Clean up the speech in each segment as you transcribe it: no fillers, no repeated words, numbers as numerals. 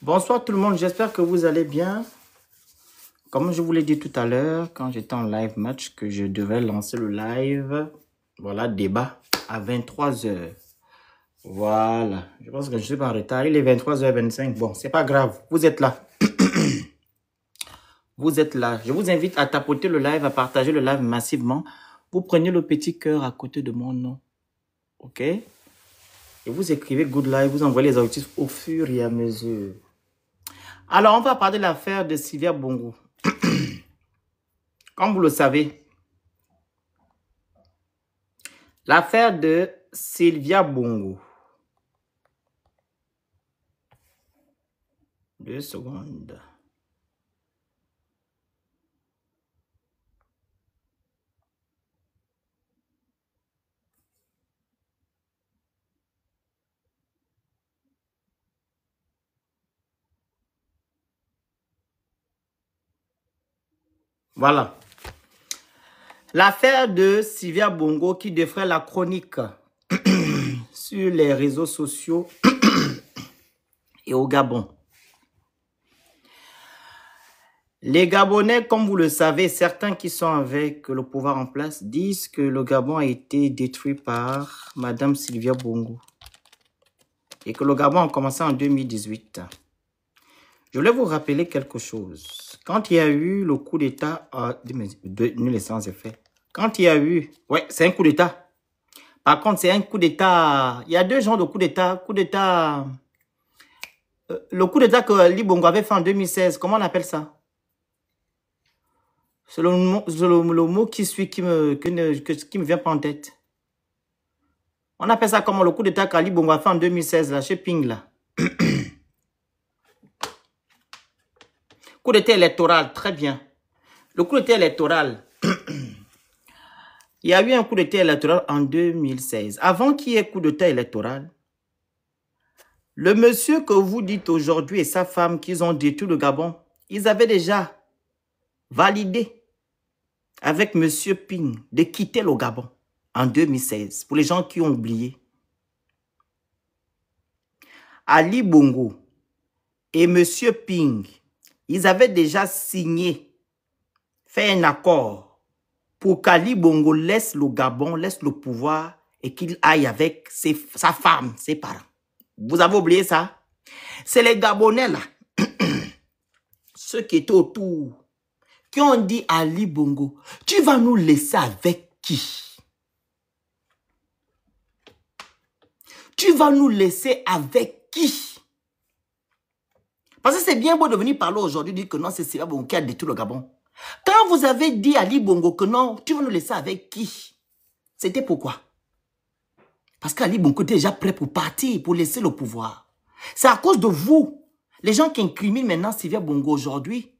Bonsoir tout le monde, j'espère que vous allez bien. Comme je vous l'ai dit tout à l'heure, quand j'étais en live match, que je devais lancer le live, voilà, débat à 23h. Voilà, je pense que je suis pas en retard, il est 23h25. Bon, c'est pas grave, vous êtes là. Vous êtes là. Je vous invite à tapoter le live, à partager le live massivement. Vous prenez le petit cœur à côté de mon nom. OK? Et vous écrivez good live, vous envoyez les objectifs au fur et à mesure. Alors, on va parler de l'affaire de Sylvia Bongo. Comme vous le savez, l'affaire de Sylvia Bongo. 2 secondes. Voilà. L'affaire de Sylvia Bongo qui défraie la chronique sur les réseaux sociaux et au Gabon. Les Gabonais, comme vous le savez, certains qui sont avec le pouvoir en place disent que le Gabon a été détruit par Madame Sylvia Bongo et que le Gabon a commencé en 2018. Je voulais vous rappeler quelque chose. Quand il y a eu le coup d'État, nul et sans effet. Quand il y a eu, ouais, c'est un coup d'État. Par contre, c'est un coup d'État. Il y a deux genres de coup d'État. Coup d'État. Le coup d'État que Ali Bongo avait fait en 2016, comment on appelle ça? C'est le mot qui suit, qui me vient pas en tête. On appelle ça comment le coup d'État qu'Ali Bongo a fait en 2016, là, chez Ping, là. Coup d'État électoral, très bien. Le coup d'État électoral. Il y a eu un coup d'État électoral en 2016. Avant qu'il y ait coup d'État électoral, le monsieur que vous dites aujourd'hui et sa femme qu'ils ont détruit le Gabon, ils avaient déjà validé avec monsieur Ping de quitter le Gabon en 2016. Pour les gens qui ont oublié. Ali Bongo et monsieur Ping, ils avaient déjà signé, fait un accord pour qu'Ali Bongo laisse le Gabon, laisse le pouvoir et qu'il aille avec sa femme, ses parents. Vous avez oublié ça? C'est les Gabonais là, ceux qui étaient autour, qui ont dit à Ali Bongo, tu vas nous laisser avec qui? Tu vas nous laisser avec qui? Parce que c'est bien beau de venir parler aujourd'hui, dire que non, c'est Sylvia Bongo qui a détruit le Gabon. Quand vous avez dit à Ali Bongo que non, tu vas nous laisser avec qui? C'était pourquoi? Parce qu'Ali Bongo était déjà prêt pour partir, pour laisser le pouvoir. C'est à cause de vous, les gens qui incriminent maintenant Sylvia Bongo aujourd'hui,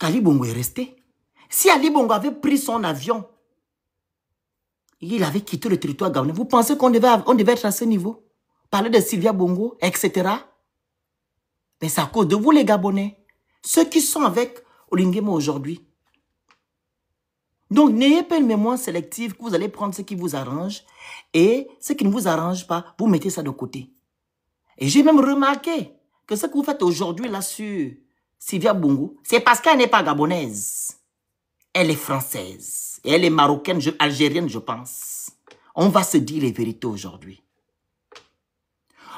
qu'Ali Bongo est resté. Si Ali Bongo avait pris son avion, il avait quitté le territoire gabonais, vous pensez qu'on devait être à ce niveau? Parler de Sylvia Bongo, etc. Mais c'est à cause de vous les Gabonais. Ceux qui sont avec Olingema aujourd'hui. Donc, n'ayez pas une mémoire sélective que vous allez prendre ce qui vous arrange et ce qui ne vous arrange pas, vous mettez ça de côté. Et j'ai même remarqué que ce que vous faites aujourd'hui là sur Sylvia Bongo, c'est parce qu'elle n'est pas gabonaise. Elle est française. Et elle est marocaine, algérienne, je pense. On va se dire les vérités aujourd'hui.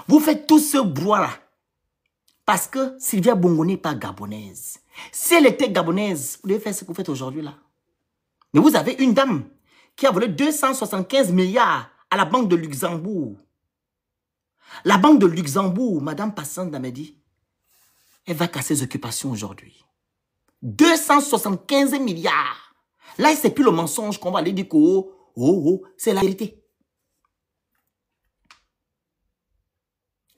Vous faites tout ce brouhaha parce que Sylvia Bongo n'est pas gabonaise. Si elle était gabonaise, vous devez faire ce que vous faites aujourd'hui là. Mais vous avez une dame qui a volé 275 milliards à la Banque de Luxembourg. La Banque de Luxembourg, Madame Passante Damedi, elle va casser ses occupations aujourd'hui. 275 milliards. Là, c'est plus le mensonge qu'on va aller dire que c'est la vérité.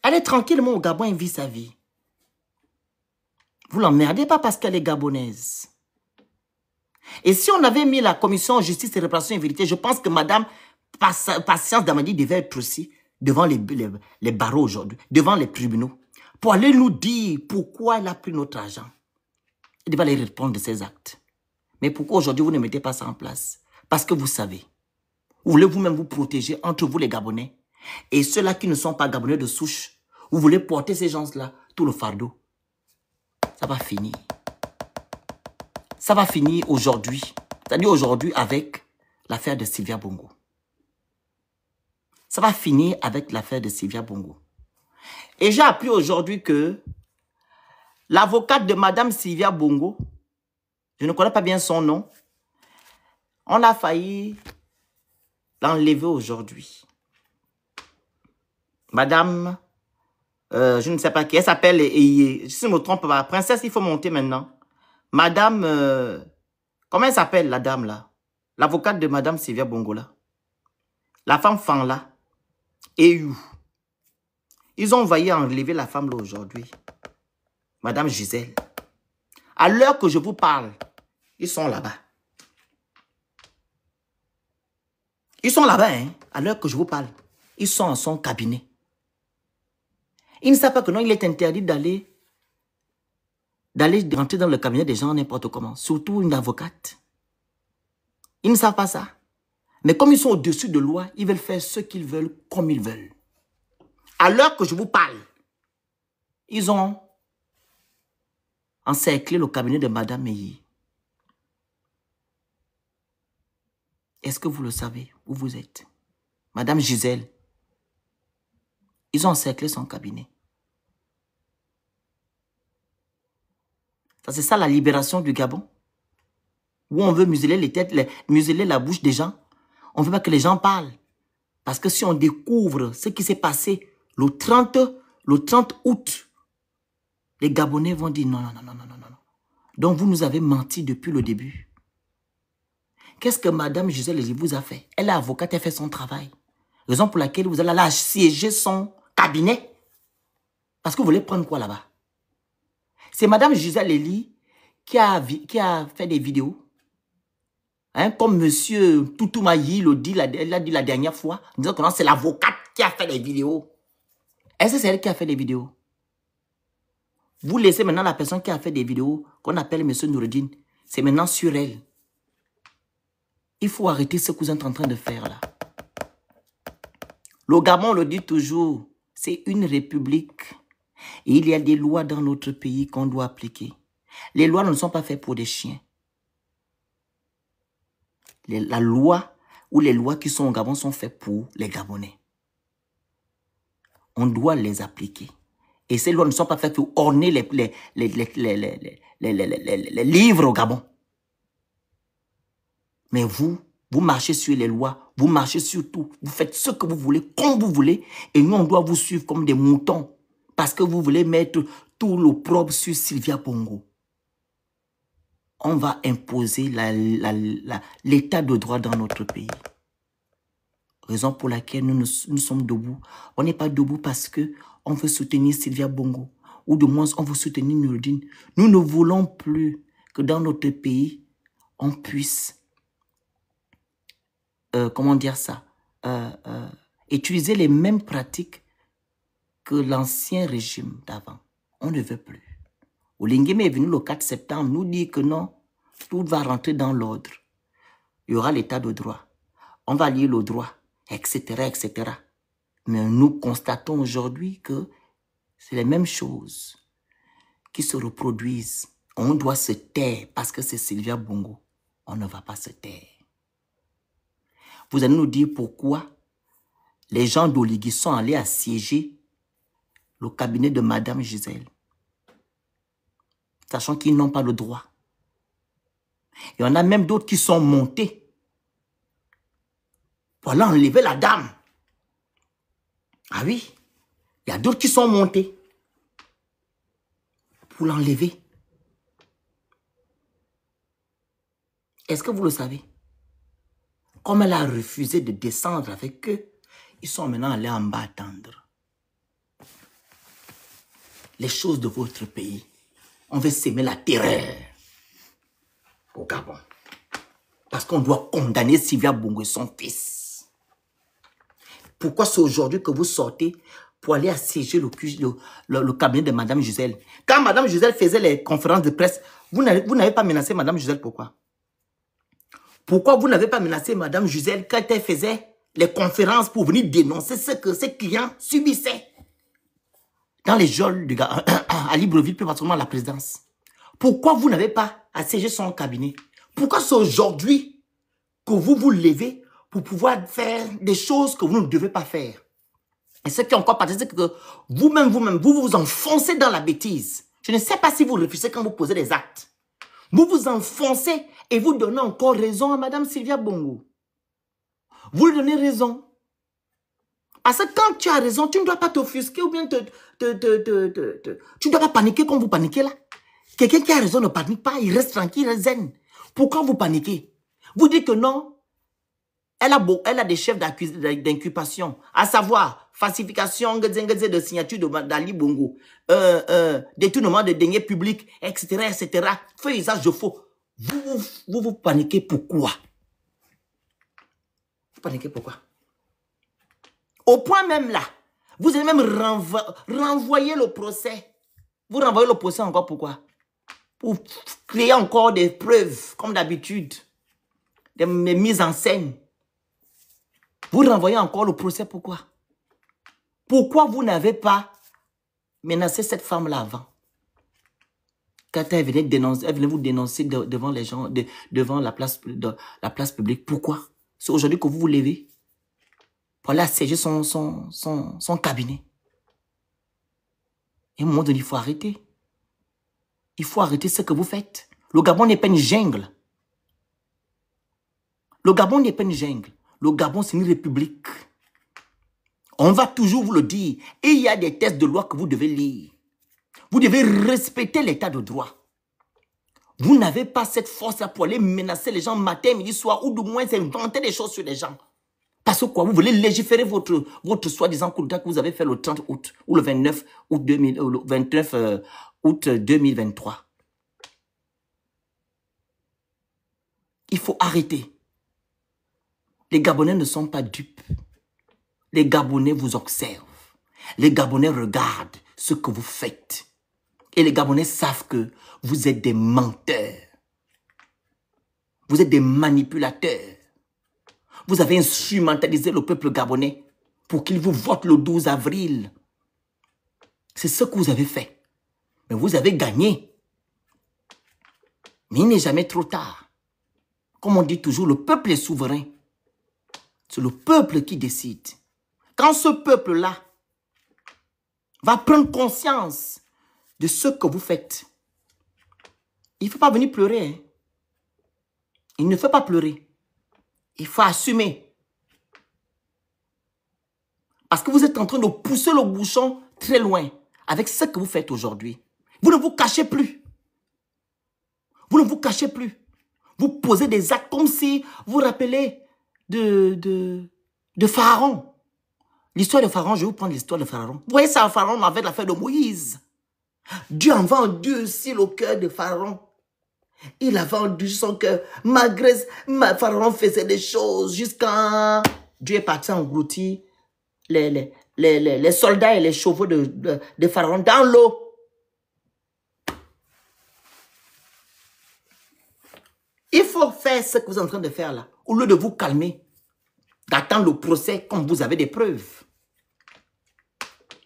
Elle est tranquillement au Gabon, elle vit sa vie. Vous l'emmerdez pas parce qu'elle est gabonaise. Et si on avait mis la commission justice et réparation et vérité, je pense que Madame Patience Damadi devait être aussi devant les barreaux aujourd'hui, devant les tribunaux, pour aller nous dire pourquoi elle a pris notre argent. Elle devait aller répondre de ses actes. Mais pourquoi aujourd'hui vous ne mettez pas ça en place? Parce que vous savez, vous voulez vous-même vous protéger entre vous les Gabonais et ceux-là qui ne sont pas Gabonais de souche. Vous voulez porter ces gens-là, tout le fardeau. Ça va finir. Ça va finir aujourd'hui. C'est-à-dire aujourd'hui avec l'affaire de Sylvia Bongo. Ça va finir avec l'affaire de Sylvia Bongo. Et j'ai appris aujourd'hui que l'avocate de Madame Sylvia Bongo, je ne connais pas bien son nom, on a failli l'enlever aujourd'hui. Madame, je ne sais pas qui, elle s'appelle, si je me trompe pas, princesse, il faut monter maintenant. Madame, comment elle s'appelle la dame là? L'avocate de Madame Sylvia Bongo là. La femme fan là. EU. Ils ont envoyé enlever la femme là aujourd'hui. Madame Gisèle. À l'heure que je vous parle, ils sont là-bas. Ils sont là-bas, hein, à l'heure que je vous parle. Ils sont en son cabinet. Ils ne savent pas que non, il est interdit d'aller rentrer dans le cabinet des gens n'importe comment. Surtout une avocate. Ils ne savent pas ça. Mais comme ils sont au-dessus de loi, ils veulent faire ce qu'ils veulent, comme ils veulent. À l'heure que je vous parle, ils ont encerclé le cabinet de Madame Meyi. Est-ce que vous le savez où vous êtes? Madame Gisèle. Ils ont encerclé son cabinet. C'est ça la libération du Gabon? Où on veut museler les têtes, museler la bouche des gens. On ne veut pas que les gens parlent. Parce que si on découvre ce qui s'est passé le 30 août, les Gabonais vont dire non, non, non, non, non, non, non. Donc vous nous avez menti depuis le début. Qu'est-ce que Madame Gisèle vous a fait? Elle est avocate, elle fait son travail. Raison pour laquelle vous allez aller assiéger son cabinet. Parce que vous voulez prendre quoi là-bas? C'est Madame Gisèle Eli qui a fait des vidéos. Hein, comme Monsieur Toutoumayi l'a dit la dernière fois. En disant que c'est l'avocate qui a fait des vidéos. Est-ce que c'est elle qui a fait des vidéos? Vous laissez maintenant la personne qui a fait des vidéos, qu'on appelle Monsieur Noureddine. C'est maintenant sur elle. Il faut arrêter ce que vous êtes en train de faire là. Le Gabon le dit toujours, c'est une république. Et il y a des lois dans notre pays qu'on doit appliquer. Les lois ne sont pas faites pour des chiens. La loi ou les lois qui sont au Gabon sont faites pour les Gabonais. On doit les appliquer. Et ces lois ne sont pas faites pour orner les livres au Gabon. Mais vous marchez sur les lois, vous marchez sur tout. Vous faites ce que vous voulez, comme vous voulez. Et nous, on doit vous suivre comme des moutons. Parce que vous voulez mettre tout l'opprobre sur Sylvia Bongo. On va imposer l'état de droit dans notre pays. Raison pour laquelle nous sommes debout. On n'est pas debout parce qu'on veut soutenir Sylvia Bongo. Ou de moins, on veut soutenir Noureddine. Nous ne voulons plus que dans notre pays, on puisse, comment dire ça, utiliser les mêmes pratiques que l'ancien régime d'avant. On ne veut plus. Olingueme est venu le 4 septembre nous dit que non, tout va rentrer dans l'ordre. Il y aura l'état de droit. On va lire le droit, etc., etc. Mais nous constatons aujourd'hui que c'est les mêmes choses qui se reproduisent. On doit se taire parce que c'est Sylvia Bongo. On ne va pas se taire. Vous allez nous dire pourquoi les gens d'Oligui sont allés assiéger le cabinet de Madame Gisèle, sachant qu'ils n'ont pas le droit. Il y en a même d'autres qui sont montés pour aller enlever la dame. Ah oui, il y a d'autres qui sont montés pour l'enlever. Est-ce que vous le savez? Comme elle a refusé de descendre avec eux, ils sont maintenant allés en bas attendre les choses de votre pays. On veut s'aimer la terreur au Gabon. Parce qu'on doit condamner Sylvia Bongo et son fils. Pourquoi c'est aujourd'hui que vous sortez pour aller assiéger le cabinet de Madame Gisèle? Quand Madame Gisèle faisait les conférences de presse, vous n'avez pas menacé Madame Gisèle, pourquoi? Pourquoi vous n'avez pas menacé Madame Gisèle quand elle faisait les conférences pour venir dénoncer ce que ses clients subissaient? dans les geôles à Libreville, plus particulièrement à la présidence. Pourquoi vous n'avez pas assiégé son cabinet? Pourquoi c'est aujourd'hui que vous vous levez pour pouvoir faire des choses que vous ne devez pas faire? Et ce qui est encore parti, c'est que vous-même, vous vous enfoncez dans la bêtise. Je ne sais pas si vous réfléchissez quand vous posez des actes. Vous vous enfoncez et vous donnez encore raison à Madame Sylvia Bongo. Vous lui donnez raison. Parce que quand tu as raison, tu ne dois pas t'offusquer ou bien tu ne dois pas paniquer comme vous paniquez là. Quelqu'un qui a raison ne panique pas, il reste tranquille, il reste zen. Pourquoi vous paniquez? Vous dites que non, elle a des chefs d'inculpation, à savoir falsification de signature d'Ali Bongo, détournement de deniers publics, etc., fait usage de faux. Vous paniquez pourquoi? Vous paniquez pourquoi? Au point même là, vous allez même renvoyer le procès. Vous renvoyez le procès encore pourquoi? Pour créer encore des preuves, comme d'habitude, des mises en scène. Vous renvoyez encore le procès pourquoi? Pourquoi vous n'avez pas menacé cette femme-là avant? Quand elle venait vous dénoncer devant les gens, devant la place publique. Pourquoi? C'est aujourd'hui que vous vous levez pour aller assiéger son cabinet. Et à un moment donné, il faut arrêter. Il faut arrêter ce que vous faites. Le Gabon n'est pas une jungle. Le Gabon n'est pas une jungle. Le Gabon, c'est une république. On va toujours vous le dire. Et il y a des textes de loi que vous devez lire. Vous devez respecter l'état de droit. Vous n'avez pas cette force-là pour aller menacer les gens matin, midi, soir, ou du moins inventer des choses sur les gens. Parce que quoi, vous voulez légiférer votre soi-disant coup d'État que vous avez fait le 30 août ou le 29 août, 2023. Il faut arrêter. Les Gabonais ne sont pas dupes. Les Gabonais vous observent. Les Gabonais regardent ce que vous faites. Et les Gabonais savent que vous êtes des menteurs. Vous êtes des manipulateurs. Vous avez instrumentalisé le peuple gabonais pour qu'il vous vote le 12 avril. C'est ce que vous avez fait. Mais vous avez gagné. Mais il n'est jamais trop tard. Comme on dit toujours, le peuple est souverain. C'est le peuple qui décide. Quand ce peuple-là va prendre conscience de ce que vous faites, il ne faut pas venir pleurer. Hein. Il ne faut pas pleurer. Il faut assumer. Parce que vous êtes en train de pousser le bouchon très loin avec ce que vous faites aujourd'hui. Vous ne vous cachez plus. Vous ne vous cachez plus. Vous posez des actes comme si vous vous rappelez de Pharaon. L'histoire de Pharaon, je vais vous prendre l'histoire de Pharaon. Vous voyez ça, Pharaon avec l'affaire de Moïse. Dieu a vendu aussi le cœur de Pharaon. Il a vendu son cœur. Malgré Pharaon faisait des choses jusqu'à... Dieu est parti engloutir les soldats et les chevaux de Pharaon dans l'eau. Il faut faire ce que vous êtes en train de faire là. Au lieu de vous calmer, d'attendre le procès comme vous avez des preuves.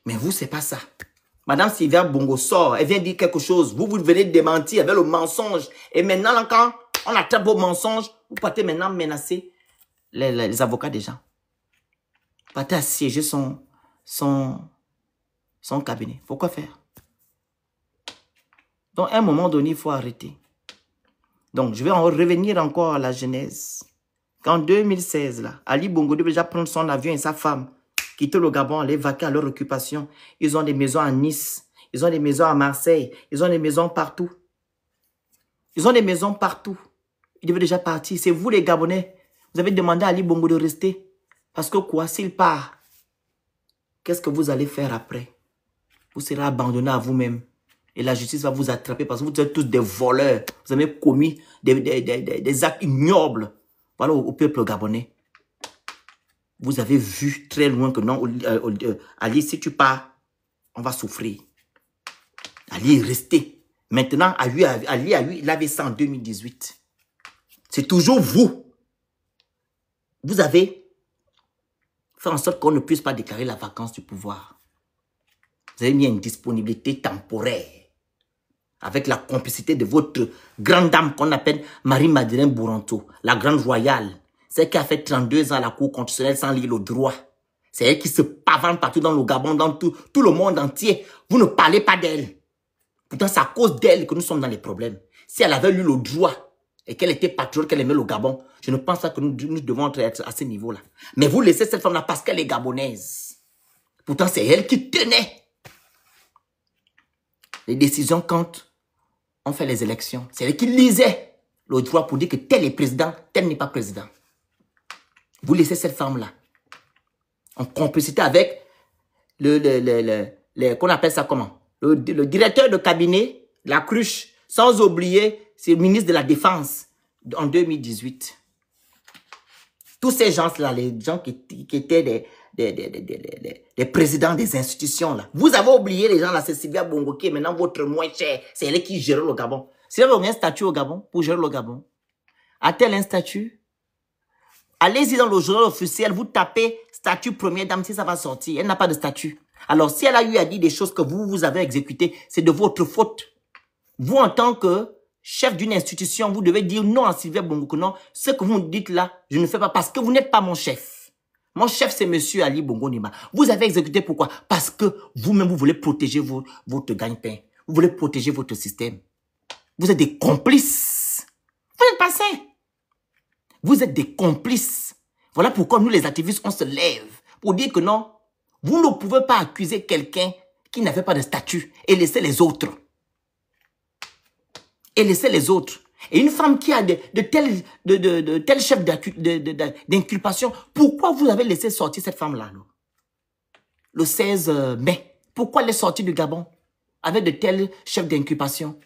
Mais vous, c'est pas ça. Madame Sylvia Bongo sort, elle vient dire quelque chose. Vous venez de démentir avec le mensonge. Et maintenant, là, quand on attrape vos mensonges, vous partez maintenant menacer les avocats des gens. Vous partez assiéger son cabinet. Pourquoi faire? Donc, à un moment donné, il faut arrêter. Donc, je vais en revenir encore à la genèse. Qu'en 2016, là, Ali Bongo devait déjà prendre son avion et sa femme, quitter le Gabon, aller vaquer à leur occupation. Ils ont des maisons à Nice, ils ont des maisons à Marseille, ils ont des maisons partout. Ils ont des maisons partout. Ils devaient déjà partir. C'est vous les Gabonais. Vous avez demandé à Ali Bongo de rester. Parce que quoi, s'il part, qu'est-ce que vous allez faire après? Vous serez abandonné à vous-même. Et la justice va vous attraper parce que vous êtes tous des voleurs. Vous avez commis des actes ignobles. Voilà au peuple gabonais. Vous avez vu très loin que non, Ali, si tu pars, on va souffrir. Ali est resté. Maintenant, Ali a eu, il avait ça en 2018. C'est toujours vous. Vous avez fait en sorte qu'on ne puisse pas déclarer la vacance du pouvoir. Vous avez mis une disponibilité temporaire avec la complicité de votre grande dame qu'on appelle Marie-Madeleine Bouranto, la grande royale. C'est qui a fait 32 ans à la Cour constitutionnelle sans lire le droit. C'est elle qui se pavane partout dans le Gabon, dans tout le monde entier. Vous ne parlez pas d'elle. Pourtant, c'est à cause d'elle que nous sommes dans les problèmes. Si elle avait lu le droit et qu'elle était patriote, qu'elle aimait le Gabon, je ne pense pas que nous devons être à ce niveau-là. Mais vous laissez cette femme-là parce qu'elle est gabonaise. Pourtant, c'est elle qui tenait. Les décisions quand on fait les élections. C'est elle qui lisait le droit pour dire que tel est président, tel n'est pas président. Vous laissez cette femme-là en complicité avec qu'on appelle ça comment? Le directeur de cabinet, la cruche, sans oublier, c'est le ministre de la Défense en 2018. Tous ces gens-là, les gens qui étaient des présidents des institutions, là. Vous avez oublié les gens là, c'est Sylvia Bongo qui est maintenant votre moins cher. C'est elle qui gère le Gabon. Sylvia Bongo a un statut au Gabon pour gérer le Gabon. A-t-elle un statut? Allez-y dans le journal officiel, vous tapez statut première dame si ça va sortir. Elle n'a pas de statut. Alors, si elle a eu à dire des choses que vous avez exécutées, c'est de votre faute. Vous, en tant que chef d'une institution, vous devez dire non à Sylvia Bongo que non, ce que vous me dites là, je ne fais pas parce que vous n'êtes pas mon chef. Mon chef, c'est monsieur Ali Bongo Ndimba. Vous avez exécuté pourquoi? Parce que vous-même, vous voulez protéger votre gagne-pain. Vous voulez protéger votre système. Vous êtes des complices. Vous n'êtes pas sains. Vous êtes des complices. Voilà pourquoi nous, les activistes, on se lève pour dire que non, vous ne pouvez pas accuser quelqu'un qui n'avait pas de statut et laisser les autres. Et laisser les autres. Et une femme qui a de tels chefs d'inculpation, pourquoi vous avez laissé sortir cette femme-là? Le 16 mai. Pourquoi elle est sortie du Gabon avec de tels chefs d'inculpation?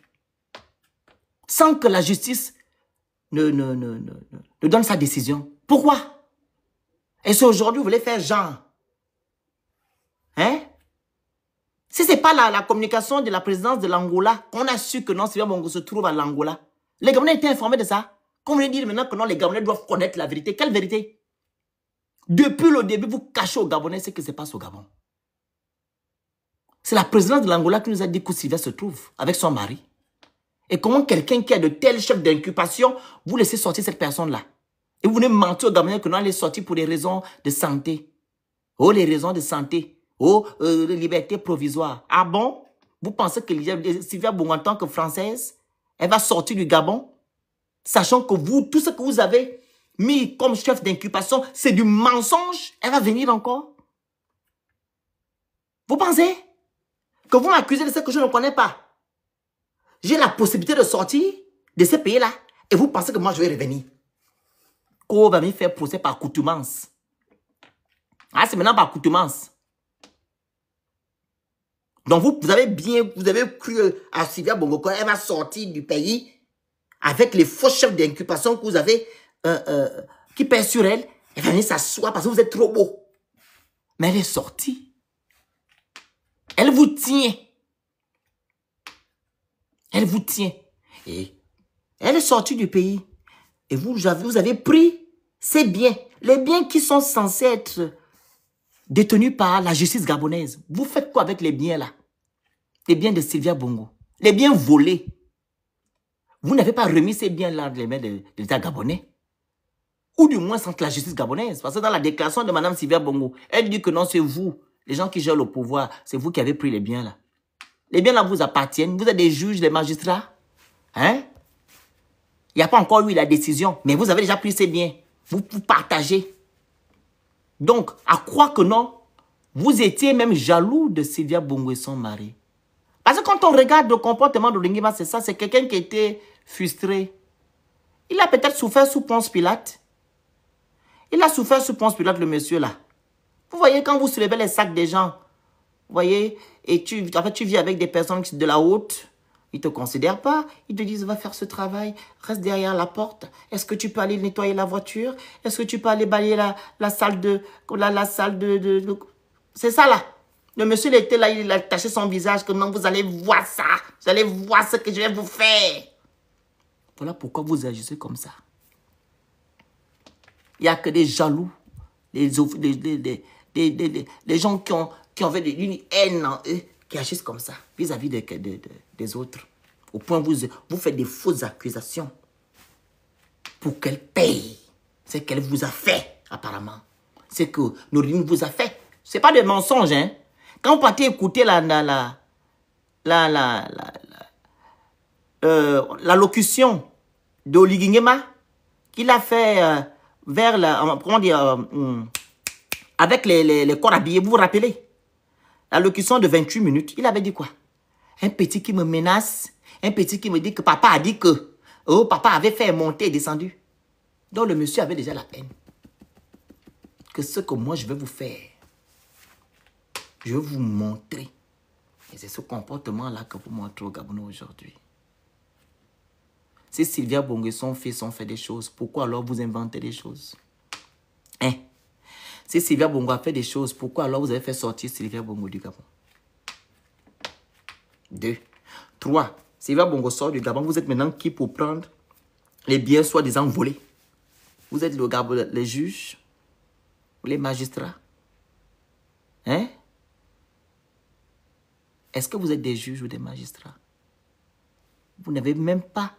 Sans que la justice ne donne sa décision. Pourquoi? Et c'est aujourd'hui vous voulez faire genre. Hein? Si ce n'est pas la communication de la présidence de l'Angola, qu'on a su que non, Sylvia Bongo se trouve à l'Angola. Les Gabonais étaient informés de ça. Comme vous voulez dire maintenant que non, les Gabonais doivent connaître la vérité. Quelle vérité? Depuis le début, vous cachez aux Gabonais ce qui se passe au Gabon. C'est la présidence de l'Angola qui nous a dit que Sylvia se trouve avec son mari. Et comment quelqu'un qui a de tels chefs d'inculpation, vous laissez sortir cette personne-là? Et vous venez mentir aux Gabonais que non, elle est sortie pour des raisons de santé. Oh, les raisons de santé. Oh, liberté provisoire. Ah bon? Vous pensez que Sylvia Bongo, en tant que Française, elle va sortir du Gabon, sachant que vous, tout ce que vous avez mis comme chef d'inculpation, c'est du mensonge. Elle va venir encore? Vous pensez que vous m'accusez de ce que je ne connais pas? J'ai la possibilité de sortir de ce pays-là et vous pensez que moi, je vais revenir? Qu'on va me faire procès par contumace. Ah, c'est maintenant par contumace. Donc, vous avez cru à Sylvia Bongo quand elle va sortir du pays avec les faux chefs d'inculpation que vous avez, qui pèsent sur elle. Elle va venir s'asseoir parce que vous êtes trop beau. Mais elle est sortie. Elle vous tient. Elle vous tient. Et elle est sortie du pays. Et vous avez pris ces biens. Les biens qui sont censés être détenus par la justice gabonaise. Vous faites quoi avec les biens là? Les biens de Sylvia Bongo. Les biens volés. Vous n'avez pas remis ces biens-là dans les mains de l'État gabonais. Ou du moins sans la justice gabonaise. Parce que dans la déclaration de Mme Sylvia Bongo, elle dit que non, c'est vous, les gens qui gèrent le pouvoir, c'est vous qui avez pris les biens là. Les biens là vous appartiennent. Vous êtes des juges, des magistrats. Hein? Il n'y a pas encore eu la décision, mais vous avez déjà pris ces biens. Vous partagez. Donc, à croire que non, vous étiez même jaloux de Sylvia Bongo et son mari. Parce que quand on regarde le comportement de Ndimba, c'est ça, c'est quelqu'un qui était frustré. Il a peut-être souffert sous Ponce Pilate. Il a souffert sous Ponce Pilate, le monsieur là. Vous voyez, quand vous soulevez les sacs des gens, vous voyez, et tu vis avec des personnes de la haute, ils ne te considèrent pas, ils te disent, va faire ce travail, reste derrière la porte. Est-ce que tu peux aller nettoyer la voiture? Est-ce que tu peux aller balayer la salle de... C'est ça là. Le monsieur il était là, il a taché son visage, que non, vous allez voir ça. Vous allez voir ce que je vais vous faire. Voilà pourquoi vous agissez comme ça. Il n'y a que des jaloux, des gens qui ont une haine en eux, qui agissent comme ça, vis-à-vis des autres. Au point où vous faites des fausses accusations pour qu'elle paye ce qu'elle vous a fait, apparemment. Ce que Nourdine vous a fait. Ce n'est pas des mensonges, hein. Quand vous partez écouter l'allocution d'Oligingema, qu'il a fait vers la, comment dire, avec les corps habillés, vous vous rappelez? L'allocution de 28 minutes, il avait dit quoi? Un petit qui me menace, un petit qui me dit que papa a dit que oh, papa avait fait monter et descendu. Donc le monsieur avait déjà la peine. Que ce que moi je vais vous faire, je vais vous montrer. Et c'est ce comportement-là que vous montrez au Gabon aujourd'hui. Si Sylvia Bongo et son fils ont fait des choses, pourquoi alors vous inventez des choses? Hein? Si Sylvia Bongo a fait des choses, pourquoi alors vous avez fait sortir Sylvia Bongo du Gabon? 2. 3. Sylvia Bongo sort du Gabon, vous êtes maintenant qui pour prendre les biens soi-disant volés? Vous êtes le Gabon, les juges ou les magistrats? Hein? Est-ce que vous êtes des juges ou des magistrats? Vous n'avez même pas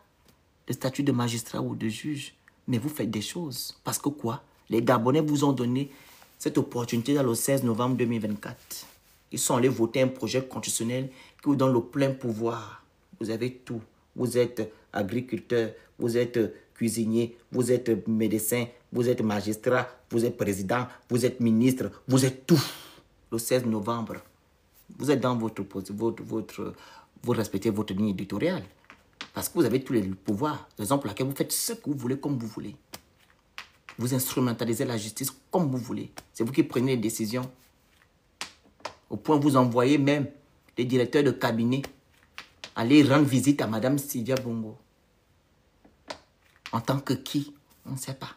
le statut de magistrat ou de juge, mais vous faites des choses. Parce que quoi? Les Gabonais vous ont donné cette opportunité dans le 16 novembre 2024. Ils sont allés voter un projet constitutionnel qui vous donne le plein pouvoir. Vous avez tout. Vous êtes agriculteur, vous êtes cuisinier, vous êtes médecin, vous êtes magistrat, vous êtes président, vous êtes ministre, vous êtes tout. Le 16 novembre, vous êtes dans vous respectez votre ligne éditoriale. Parce que vous avez tous les pouvoirs. Raison pour laquelle vous faites ce que vous voulez comme vous voulez. Vous instrumentalisez la justice comme vous voulez. C'est vous qui prenez les décisions. Au point où vous envoyez même les directeurs de cabinet aller rendre visite à Madame Sylvia Bongo. En tant que qui? On ne sait pas.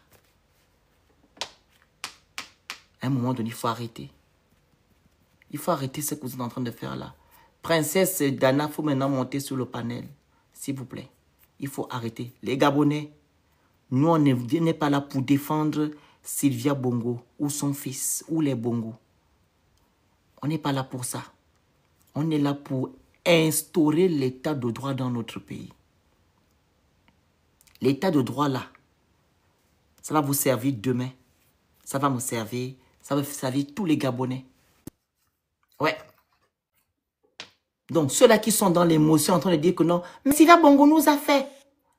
À un moment donné, il faut arrêter. Il faut arrêter ce que vous êtes en train de faire là. Princesse Dana, il faut maintenant monter sur le panel. S'il vous plaît. Il faut arrêter. Les Gabonais, nous, on n'est pas là pour défendre Sylvia Bongo ou son fils ou les Bongo. On n'est pas là pour ça. On est là pour instaurer l'état de droit dans notre pays. L'état de droit là, ça va vous servir demain. Ça va me servir. Ça va servir tous les Gabonais. Ouais. Donc, ceux-là qui sont dans l'émotion en train de dire que non, mais Sylvia Bongo nous a fait.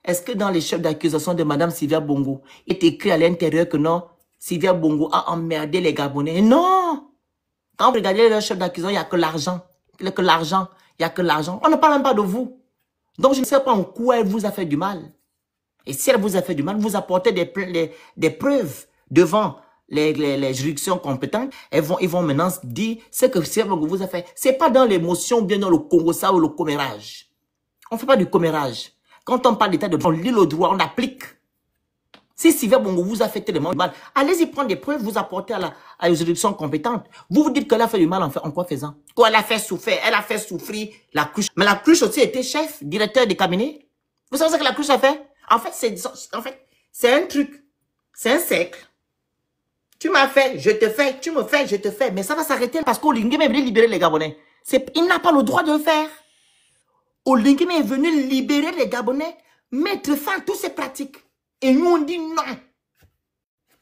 Est-ce que dans les chefs d'accusation de Madame Sylvia Bongo, il est écrit à l'intérieur que non, Sylvia Bongo a emmerdé les Gabonais? Non! Quand vous regardez les chefs d'accusation, il n'y a que l'argent. Il n'y a que l'argent. Il n'y a que l'argent. On ne parle même pas de vous. Donc, je ne sais pas en quoi elle vous a fait du mal. Et si elle vous a fait du mal, vous apportez des preuves devant les juridictions compétentes. Ils vont maintenant dire ce que Sylvia Bongo vous a fait. Ce n'est pas dans l'émotion ou bien dans le Congo ça ou le commérage. On ne fait pas du commérage. Quand on parle d'état de droit, on lit le droit, on applique. Si Sylvia Bongo vous a fait tellement de mal, allez-y prendre des preuves, vous apportez à la juridiction compétente. Vous vous dites qu'elle a fait du mal en quoi faisant? Quoi, elle a fait souffrir, elle a fait souffrir la cruche. Mais la cruche aussi était chef, directeur de cabinet. Vous savez ce que la cruche a fait? En fait, c'est un truc. C'est un cercle. Tu m'as fait, je te fais, tu me fais, je te fais. Mais ça va s'arrêter parce qu'Olingime est venu libérer les Gabonais. Il n'a pas le droit de le faire. Olingime est venu libérer les Gabonais, mettre fin à toutes ces pratiques. Et nous, on dit non.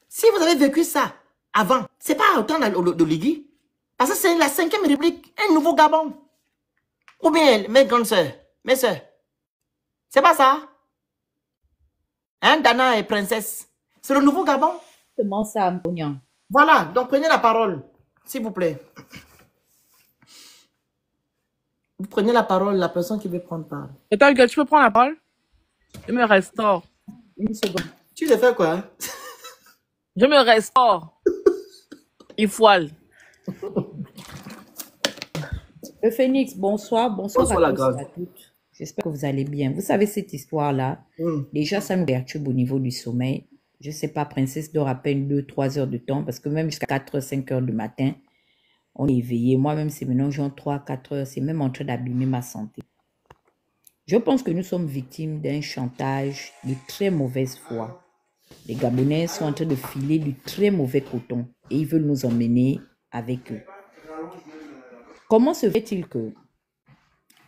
Si vous avez vécu ça avant, ce n'est pas autant de Ligui. Parce que c'est la 5e République, un nouveau Gabon. Ou bien, mes grandes sœurs, mes sœurs. C'est pas ça? Hein, Dana et Princesse. C'est le nouveau Gabon. Comment ça, Mpognan? Voilà, donc prenez la parole, s'il vous plaît. Vous prenez la parole, la personne qui veut prendre parole. Et toi, Hugues, tu peux prendre la parole? Je me restaure. Une seconde. Tu te fais quoi? Je me restaure. Il foile. Le Phénix, bonsoir. Bonsoir Bonsoir, la à tous grande. et à toutes. J'espère que vous allez bien. Vous savez, cette histoire-là, déjà, ça nous perturbe au niveau du sommeil. Je ne sais pas, Princesse dort à peine 2-3 heures de temps parce que même jusqu'à 4-5 heures du matin, on est éveillé. Moi-même, c'est maintenant, genre 3-4 heures. C'est même en train d'abîmer ma santé. Je pense que nous sommes victimes d'un chantage de très mauvaise foi. Les Gabonais sont en train de filer du très mauvais coton et ils veulent nous emmener avec eux. Comment se fait-il que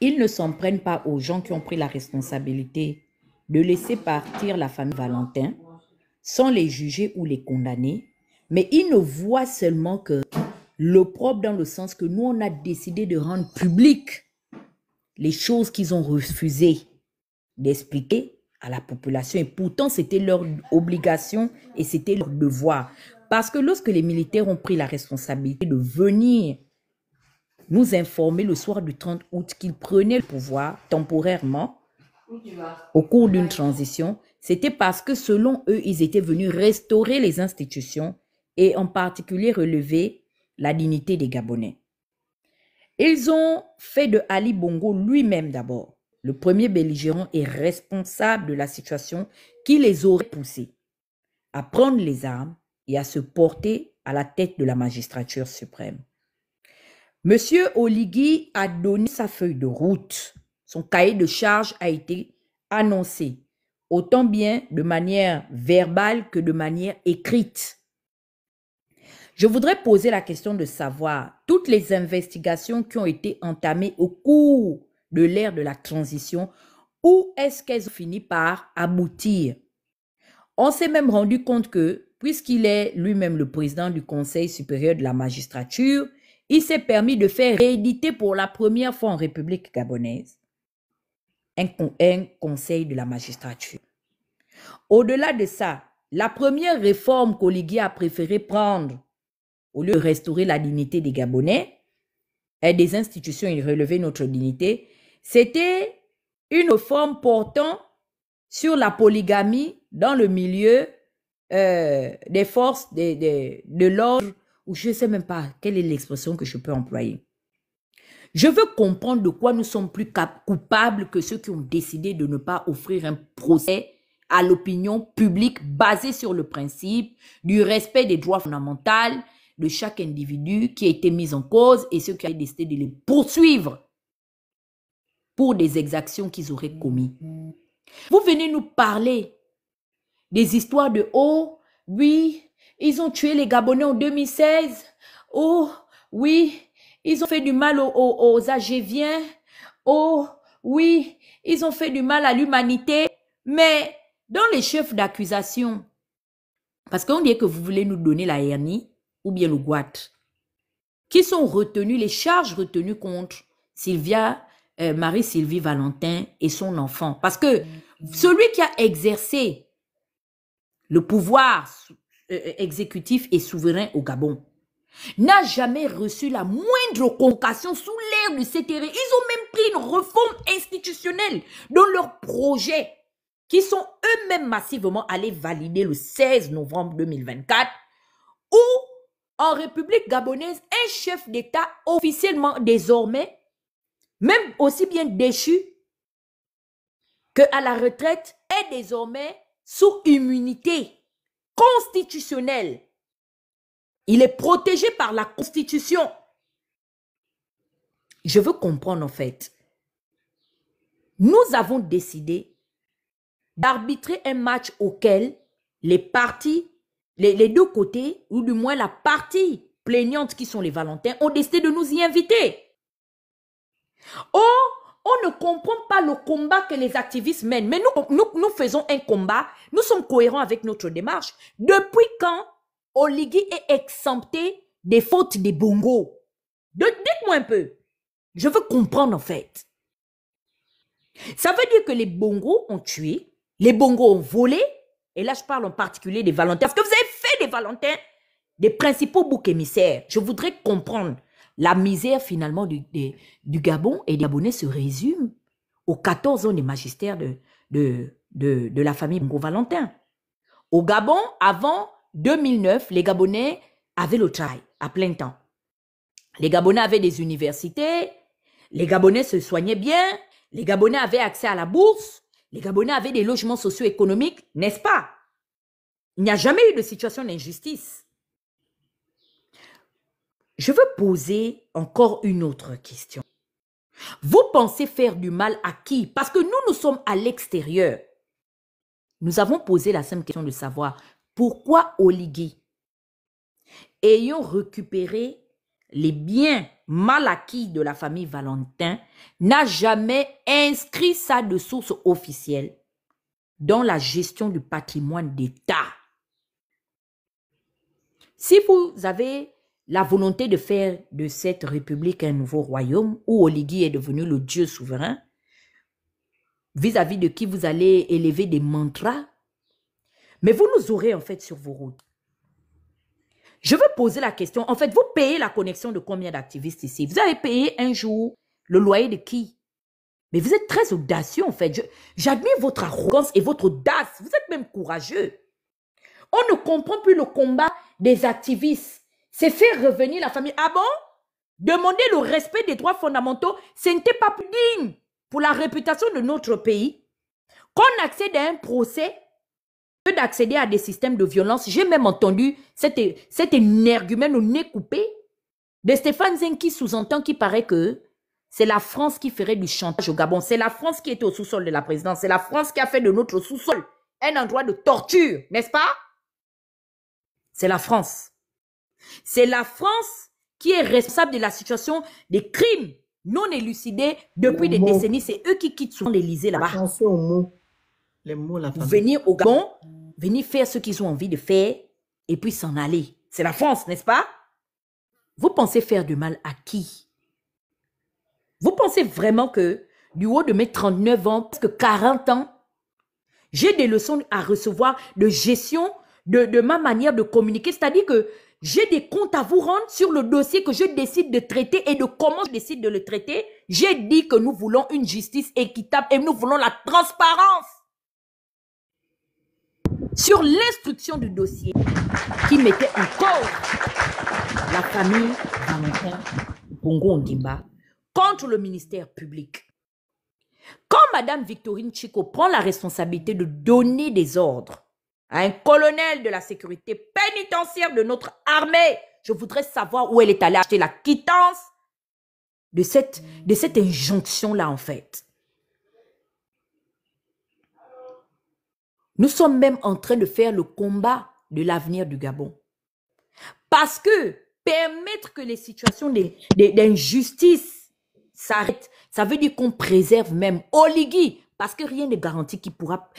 ils ne s'en prennent pas aux gens qui ont pris la responsabilité de laisser partir la famille Valentin sans les juger ou les condamner, mais ils ne voient seulement que l'opprobre dans le sens que nous, on a décidé de rendre public les choses qu'ils ont refusé d'expliquer à la population. Et pourtant, c'était leur obligation et c'était leur devoir. Parce que lorsque les militaires ont pris la responsabilité de venir nous informer le soir du 30 août qu'ils prenaient le pouvoir temporairement au cours d'une transition, c'était parce que selon eux, ils étaient venus restaurer les institutions et en particulier relever la dignité des Gabonais. Ils ont fait de Ali Bongo lui-même d'abord le premier belligérant et responsable de la situation qui les aurait poussés à prendre les armes et à se porter à la tête de la magistrature suprême. Monsieur Oligui a donné sa feuille de route. Son cahier de charge a été annoncé, autant bien de manière verbale que de manière écrite. Je voudrais poser la question de savoir toutes les investigations qui ont été entamées au cours de l'ère de la transition, où est-ce qu'elles ont fini par aboutir? On s'est même rendu compte que, puisqu'il est lui-même le président du Conseil supérieur de la magistrature, il s'est permis de faire rééditer pour la première fois en République gabonaise un conseil de la magistrature. Au-delà de ça, la première réforme qu'Oligui a préféré prendre, au lieu de restaurer la dignité des Gabonais et des institutions et relever notre dignité, c'était une réforme portant sur la polygamie dans le milieu des forces de l'ordre, ou je ne sais même pas quelle est l'expression que je peux employer. Je veux comprendre de quoi nous sommes plus coupables que ceux qui ont décidé de ne pas offrir un procès à l'opinion publique basé sur le principe du respect des droits fondamentaux de chaque individu qui a été mis en cause et ceux qui ont décidé de les poursuivre pour des exactions qu'ils auraient commises. Vous venez nous parler des histoires de « Oh, oui, ils ont tué les Gabonais en 2016. Oh, oui, ils ont fait du mal aux Agéviens. Oh, oui, ils ont fait du mal à l'humanité. » Mais dans les chefs d'accusation, parce qu'on dit que vous voulez nous donner la hernie ou bien le Guat, qui sont retenus, les charges retenues contre Marie-Sylvie Valentin et son enfant. Parce que celui qui a exercé le pouvoir exécutif et souverain au Gabon n'a jamais reçu la moindre convocation sous l'ère du CTR. Ils ont même pris une réforme institutionnelle dans leur projet qui sont eux-mêmes massivement allés valider le 16 novembre 2024 où, en République gabonaise, un chef d'État officiellement désormais, même aussi bien déchu qu'à la retraite, est désormais sous immunité constitutionnelle. Il est protégé par la Constitution. Je veux comprendre en fait. Nous avons décidé d'arbitrer un match auquel les parties, les deux côtés, ou du moins la partie plaignante qui sont les Valentins, ont décidé de nous y inviter. On ne comprend pas le combat que les activistes mènent. Mais nous faisons un combat. Nous sommes cohérents avec notre démarche. Depuis quand Oligui est exempté des fautes des Bongo? Dites-moi un peu. Je veux comprendre en fait. Ça veut dire que les Bongo ont tué, les Bongo ont volé, et là je parle en particulier des Valentins, parce que vous avez fait des Valentins des principaux boucs émissaires. Je voudrais comprendre. La misère finalement du Gabon et des Gabonais se résume aux 14 ans de magistère de la famille Bongo-Valentin. Au Gabon, avant 2009, les Gabonais avaient le travail à plein temps. Les Gabonais avaient des universités, les Gabonais se soignaient bien, les Gabonais avaient accès à la bourse, les Gabonais avaient des logements socio-économiques, n'est-ce pas? Il n'y a jamais eu de situation d'injustice. Je veux poser encore une autre question. Vous pensez faire du mal à qui? Parce que nous sommes à l'extérieur. Nous avons posé la simple question de savoir pourquoi Oligui, ayant récupéré les biens mal acquis de la famille Valentin, n'a jamais inscrit ça de source officielle dans la gestion du patrimoine d'État. Si vous avez la volonté de faire de cette république un nouveau royaume où Oligui est devenu le Dieu souverain, vis-à-vis de qui vous allez élever des mantras, mais vous nous aurez en fait sur vos routes. Je veux poser la question, en fait, vous payez la connexion de combien d'activistes ici? Vous avez payé un jour le loyer de qui? Mais vous êtes très audacieux en fait. J'admire votre arrogance et votre audace. Vous êtes même courageux. On ne comprend plus le combat des activistes. C'est faire revenir la famille. Ah bon? Demander le respect des droits fondamentaux, ce n'était pas plus digne pour la réputation de notre pays. Qu'on accède à un procès que d'accéder à des systèmes de violence. J'ai même entendu cet énergumène au nez coupé de Stéphane Zen qui sous-entend qu'il paraît que c'est la France qui ferait du chantage au Gabon. C'est la France qui était au sous-sol de la présidence. C'est la France qui a fait de notre sous-sol un endroit de torture, n'est-ce pas? C'est la France. C'est la France qui est responsable de la situation des crimes non élucidés depuis des décennies. C'est eux qui quittent souvent l'Élysée là-bas. Attention aux mots. Les mots, la famille. Venir au Gabon, venir faire ce qu'ils ont envie de faire et puis s'en aller. C'est la France, n'est-ce pas? Vous pensez faire du mal à qui? Vous pensez vraiment que du haut de mes 39 ans, presque 40 ans, j'ai des leçons à recevoir de gestion de ma manière de communiquer? C'est-à-dire que j'ai des comptes à vous rendre sur le dossier que je décide de traiter et de comment je décide de le traiter. J'ai dit que nous voulons une justice équitable et nous voulons la transparence sur l'instruction du dossier qui mettait en cause la famille Valentin Bongo Ondimba contre le ministère public. Quand Madame Victorine Chico prend la responsabilité de donner des ordres à un colonel de la sécurité pénitentiaire de notre armée, je voudrais savoir où elle est allée acheter la quittance de cette injonction-là en fait. Nous sommes même en train de faire le combat de l'avenir du Gabon. Parce que permettre que les situations d'injustice s'arrêtent, ça veut dire qu'on préserve même Oligui, parce que rien ne garantit qu'il va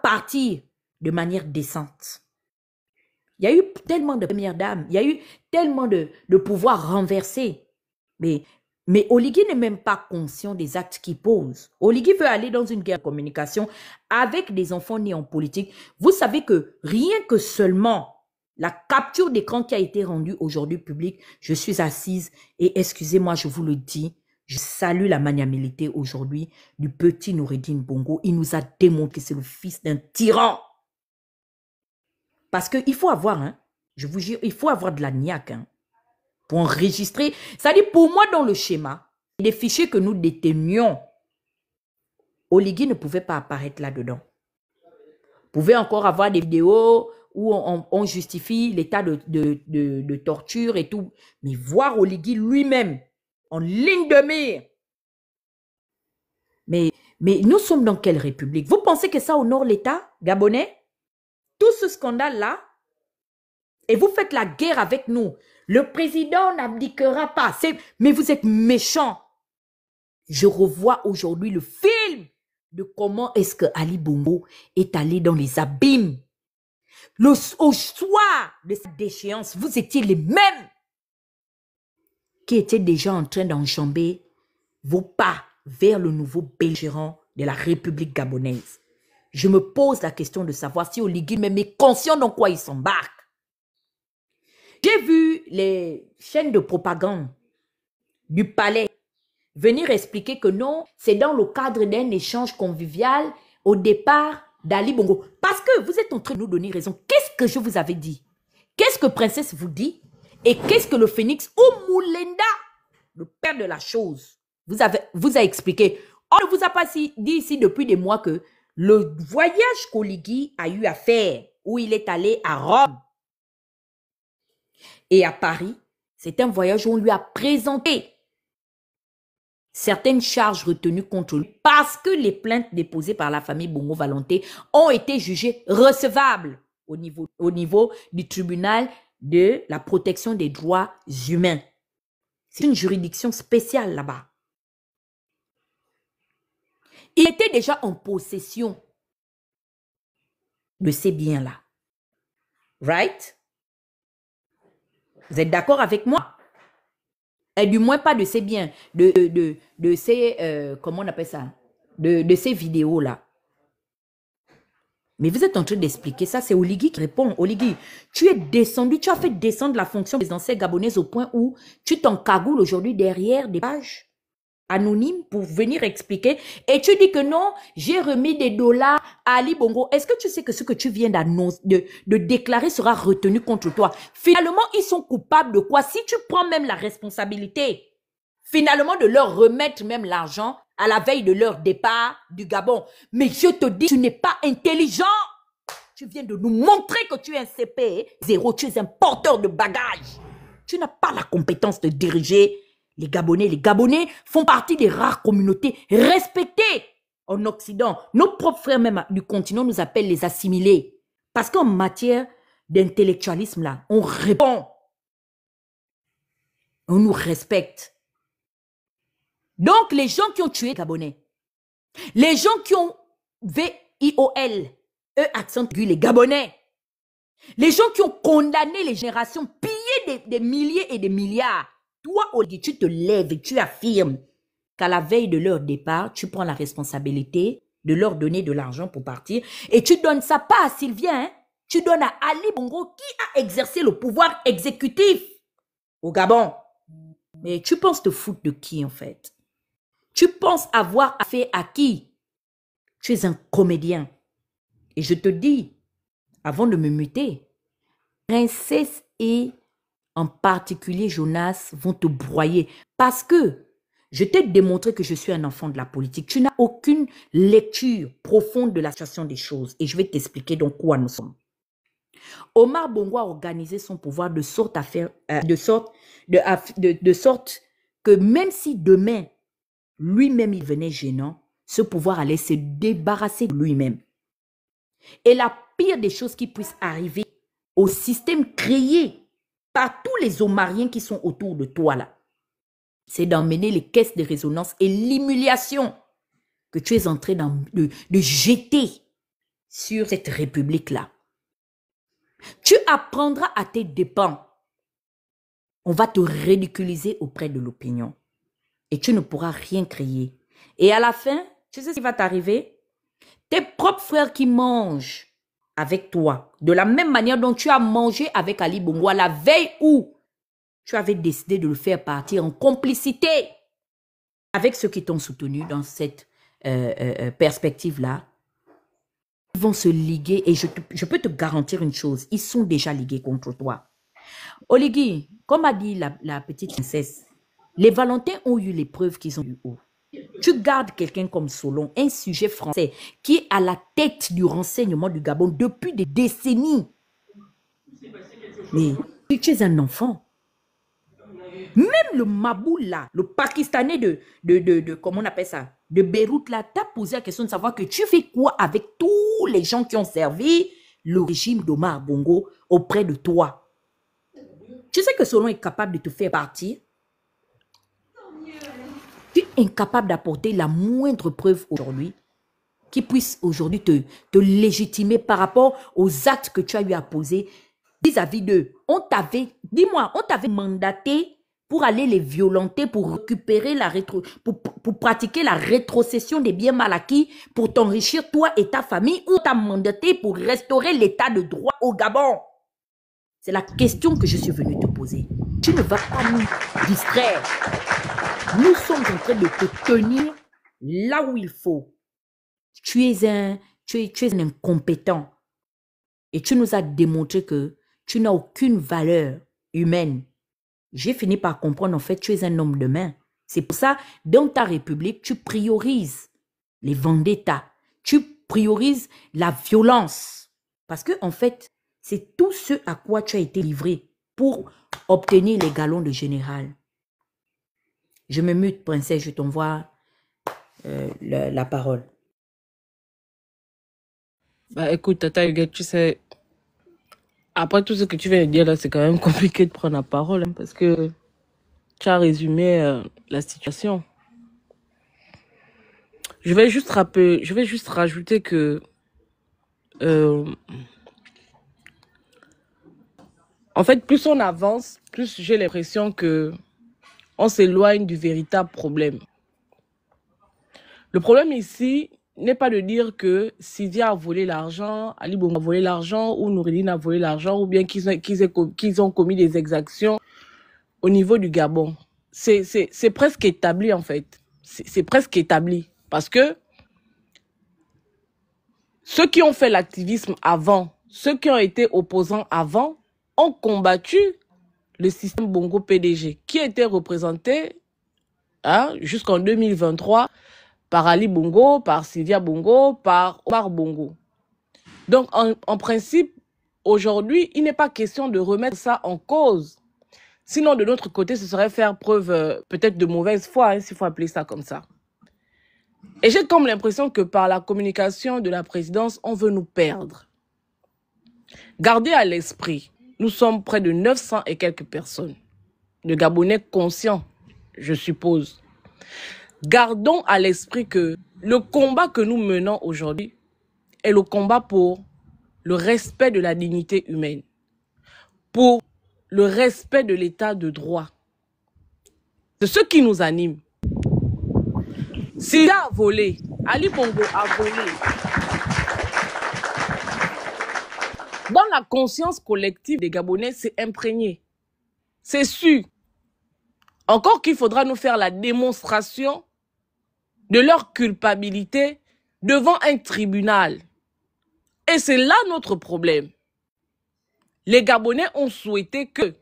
partir de manière décente. Il y a eu tellement de premières dames, il y a eu tellement de pouvoirs renversés. Mais Oligui n'est même pas conscient des actes qu'il pose. Oligui veut aller dans une guerre de communication avec des enfants nés en politique. Vous savez que rien que seulement la capture d'écran qui a été rendue aujourd'hui publique, je suis assise et excusez-moi, je vous le dis, je salue la magnanimité aujourd'hui du petit Noureddine Bongo. Il nous a démontré que c'est le fils d'un tyran. Parce qu'il faut avoir, hein, je vous jure, il faut avoir de la niaque hein, pour enregistrer. C'est-à-dire, pour moi, dans le schéma, les fichiers que nous détenions, Oligui ne pouvait pas apparaître là-dedans. Vous pouvez encore avoir des vidéos où on justifie l'état de torture et tout. Mais voir Oligui lui-même en ligne de mire. Mais nous sommes dans quelle république? Vous pensez que ça honore l'État gabonais? Tout ce scandale-là, et vous faites la guerre avec nous. Le président n'abdiquera pas. Mais vous êtes méchants. Je revois aujourd'hui le film de comment est-ce que Ali Bongo est allé dans les abîmes. Au soir de cette déchéance, vous étiez les mêmes qui étaient déjà en train d'enjamber vos pas vers le nouveau belligérant de la République gabonaise. Je me pose la question de savoir si Oligui même est conscient dans quoi il s'embarque. J'ai vu les chaînes de propagande du palais venir expliquer que non, c'est dans le cadre d'un échange convivial au départ d'Ali Bongo. Parce que vous êtes en train de nous donner raison. Qu'est-ce que je vous avais dit? Qu'est-ce que Princesse vous dit? Et qu'est-ce que le Phénix ou Moulenda, le père de la chose, vous a expliqué? On ne vous a pas dit ici depuis des mois que le voyage qu'Oligui a eu à faire, où il est allé à Rome et à Paris, c'est un voyage où on lui a présenté certaines charges retenues contre lui parce que les plaintes déposées par la famille Bongo Valentin ont été jugées recevables au niveau du tribunal de la protection des droits humains. C'est une juridiction spéciale là-bas. Il était déjà en possession de ces biens-là. Right? Vous êtes d'accord avec moi? Et du moins pas de ces biens, de ces, comment on appelle ça? De ces vidéos-là. Mais vous êtes en train d'expliquer ça, c'est Oligui qui répond. Oligui, tu es descendu, tu as fait descendre la fonction présidentielle gabonaise au point où tu t'encagoules aujourd'hui derrière des pages anonymes pour venir expliquer. Et tu dis que non, j'ai remis des dollars à Ali Bongo. Est-ce que tu sais que ce que tu viens de déclarer sera retenu contre toi? Finalement, ils sont coupables de quoi? Si tu prends même la responsabilité, finalement, de leur remettre même l'argent à la veille de leur départ du Gabon. Mais je te dis, tu n'es pas intelligent. Tu viens de nous montrer que tu es un CP. Zéro, tu es un porteur de bagages. Tu n'as pas la compétence de diriger les Gabonais. Les Gabonais font partie des rares communautés respectées en Occident. Nos propres frères même du continent nous appellent les assimilés. Parce qu'en matière d'intellectualisme, là, on répond. On nous respecte. Donc, les gens qui ont tué les Gabonais, les gens qui ont VIOL, accent aigu, les Gabonais, les gens qui ont condamné les générations, pillé des milliers et des milliards, toi, Oligui, tu te lèves et tu affirmes qu'à la veille de leur départ, tu prends la responsabilité de leur donner de l'argent pour partir et tu donnes ça pas à Sylvien, hein? Tu donnes à Ali Bongo qui a exercé le pouvoir exécutif au Gabon. Mais tu penses te foutre de qui en fait? Tu penses avoir affaire à qui? Tu es un comédien. Et je te dis, avant de me muter, Princesse et en particulier Jonas vont te broyer. Parce que je t'ai démontré que je suis un enfant de la politique. Tu n'as aucune lecture profonde de la situation des choses. Et je vais t'expliquer dans quoi nous sommes. Omar Bongo a organisé son pouvoir de sorte que même si demain, lui-même, il venait gênant, ce pouvoir allait se débarrasser de lui-même. Et la pire des choses qui puissent arriver au système créé par tous les Omariens qui sont autour de toi là, c'est d'emmener les caisses de résonance et l'humiliation que tu es en train de jeter sur cette république-là. Tu apprendras à tes dépens. On va te ridiculiser auprès de l'opinion. Et tu ne pourras rien créer. Et à la fin, tu sais ce qui va t'arriver? Tes propres frères qui mangent avec toi, de la même manière dont tu as mangé avec Ali Bongo à la veille où tu avais décidé de le faire partir en complicité avec ceux qui t'ont soutenu dans cette perspective-là. Ils vont se liguer et je peux te garantir une chose, ils sont déjà ligués contre toi. Oligui, comme a dit la petite princesse, les Valentins ont eu les preuves qu'ils ont eu haut. Tu gardes quelqu'un comme Solon, un sujet français qui est à la tête du renseignement du Gabon depuis des décennies. Mais tu es un enfant. Même le Maboul là, le Pakistanais comment on appelle ça, de Beyrouth là, t'as posé la question de savoir que tu fais quoi avec tous les gens qui ont servi le régime d'Omar Bongo auprès de toi. Tu sais que Solon est capable de te faire partir. Tu es incapable d'apporter la moindre preuve aujourd'hui qui puisse aujourd'hui te légitimer par rapport aux actes que tu as eu à poser vis-à-vis d'eux. Dis-moi, on t'avait mandaté pour aller les violenter, pour récupérer pour pratiquer la rétrocession des biens mal acquis, pour t'enrichir toi et ta famille, ou on t'a mandaté pour restaurer l'état de droit au Gabon? C'est la question que je suis venue te poser. Tu ne vas pas nous distraire. Nous sommes en train de te tenir là où il faut. Tu es un incompétent. Et tu nous as démontré que tu n'as aucune valeur humaine. J'ai fini par comprendre, en fait, tu es un homme de main. C'est pour ça, dans ta république, tu priorises les vendettas. Tu priorises la violence. Parce que, en fait, c'est tout ce à quoi tu as été livré pour obtenir les galons de général. Je me mute, princesse, je t'envoie la parole. Bah écoute, Tata Huguette, tu sais, après tout ce que tu viens de dire là, c'est quand même compliqué de prendre la parole, hein, parce que tu as résumé la situation. Je vais juste rajouter que en fait, plus on avance, plus j'ai l'impression que on s'éloigne du véritable problème. Le problème ici n'est pas de dire que Sylvia a volé l'argent, Ali Bongo a volé l'argent, ou Noureddine a volé l'argent, ou bien qu'ils ont commis des exactions au niveau du Gabon. C'est presque établi, en fait. C'est presque établi. Parce que ceux qui ont fait l'activisme avant, ceux qui ont été opposants avant, ont combattu le système Bongo PDG, qui était représenté jusqu'en 2023 par Ali Bongo, par Sylvia Bongo, par Omar Bongo. Donc, en principe, aujourd'hui, il n'est pas question de remettre ça en cause. Sinon, de notre côté, ce serait faire preuve peut-être de mauvaise foi, s'il faut appeler ça comme ça. Et j'ai comme l'impression que par la communication de la présidence, on veut nous perdre. Gardez à l'esprit, nous sommes près de 900 et quelques personnes, de Gabonais conscients, je suppose. Gardons à l'esprit que le combat que nous menons aujourd'hui est le combat pour le respect de la dignité humaine, pour le respect de l'état de droit. C'est ce qui nous anime. S'il a volé, Ali Bongo a volé. Dans la conscience collective des Gabonais, c'est imprégné. C'est sûr. Encore qu'il faudra nous faire la démonstration de leur culpabilité devant un tribunal. Et c'est là notre problème. Les Gabonais ont souhaité que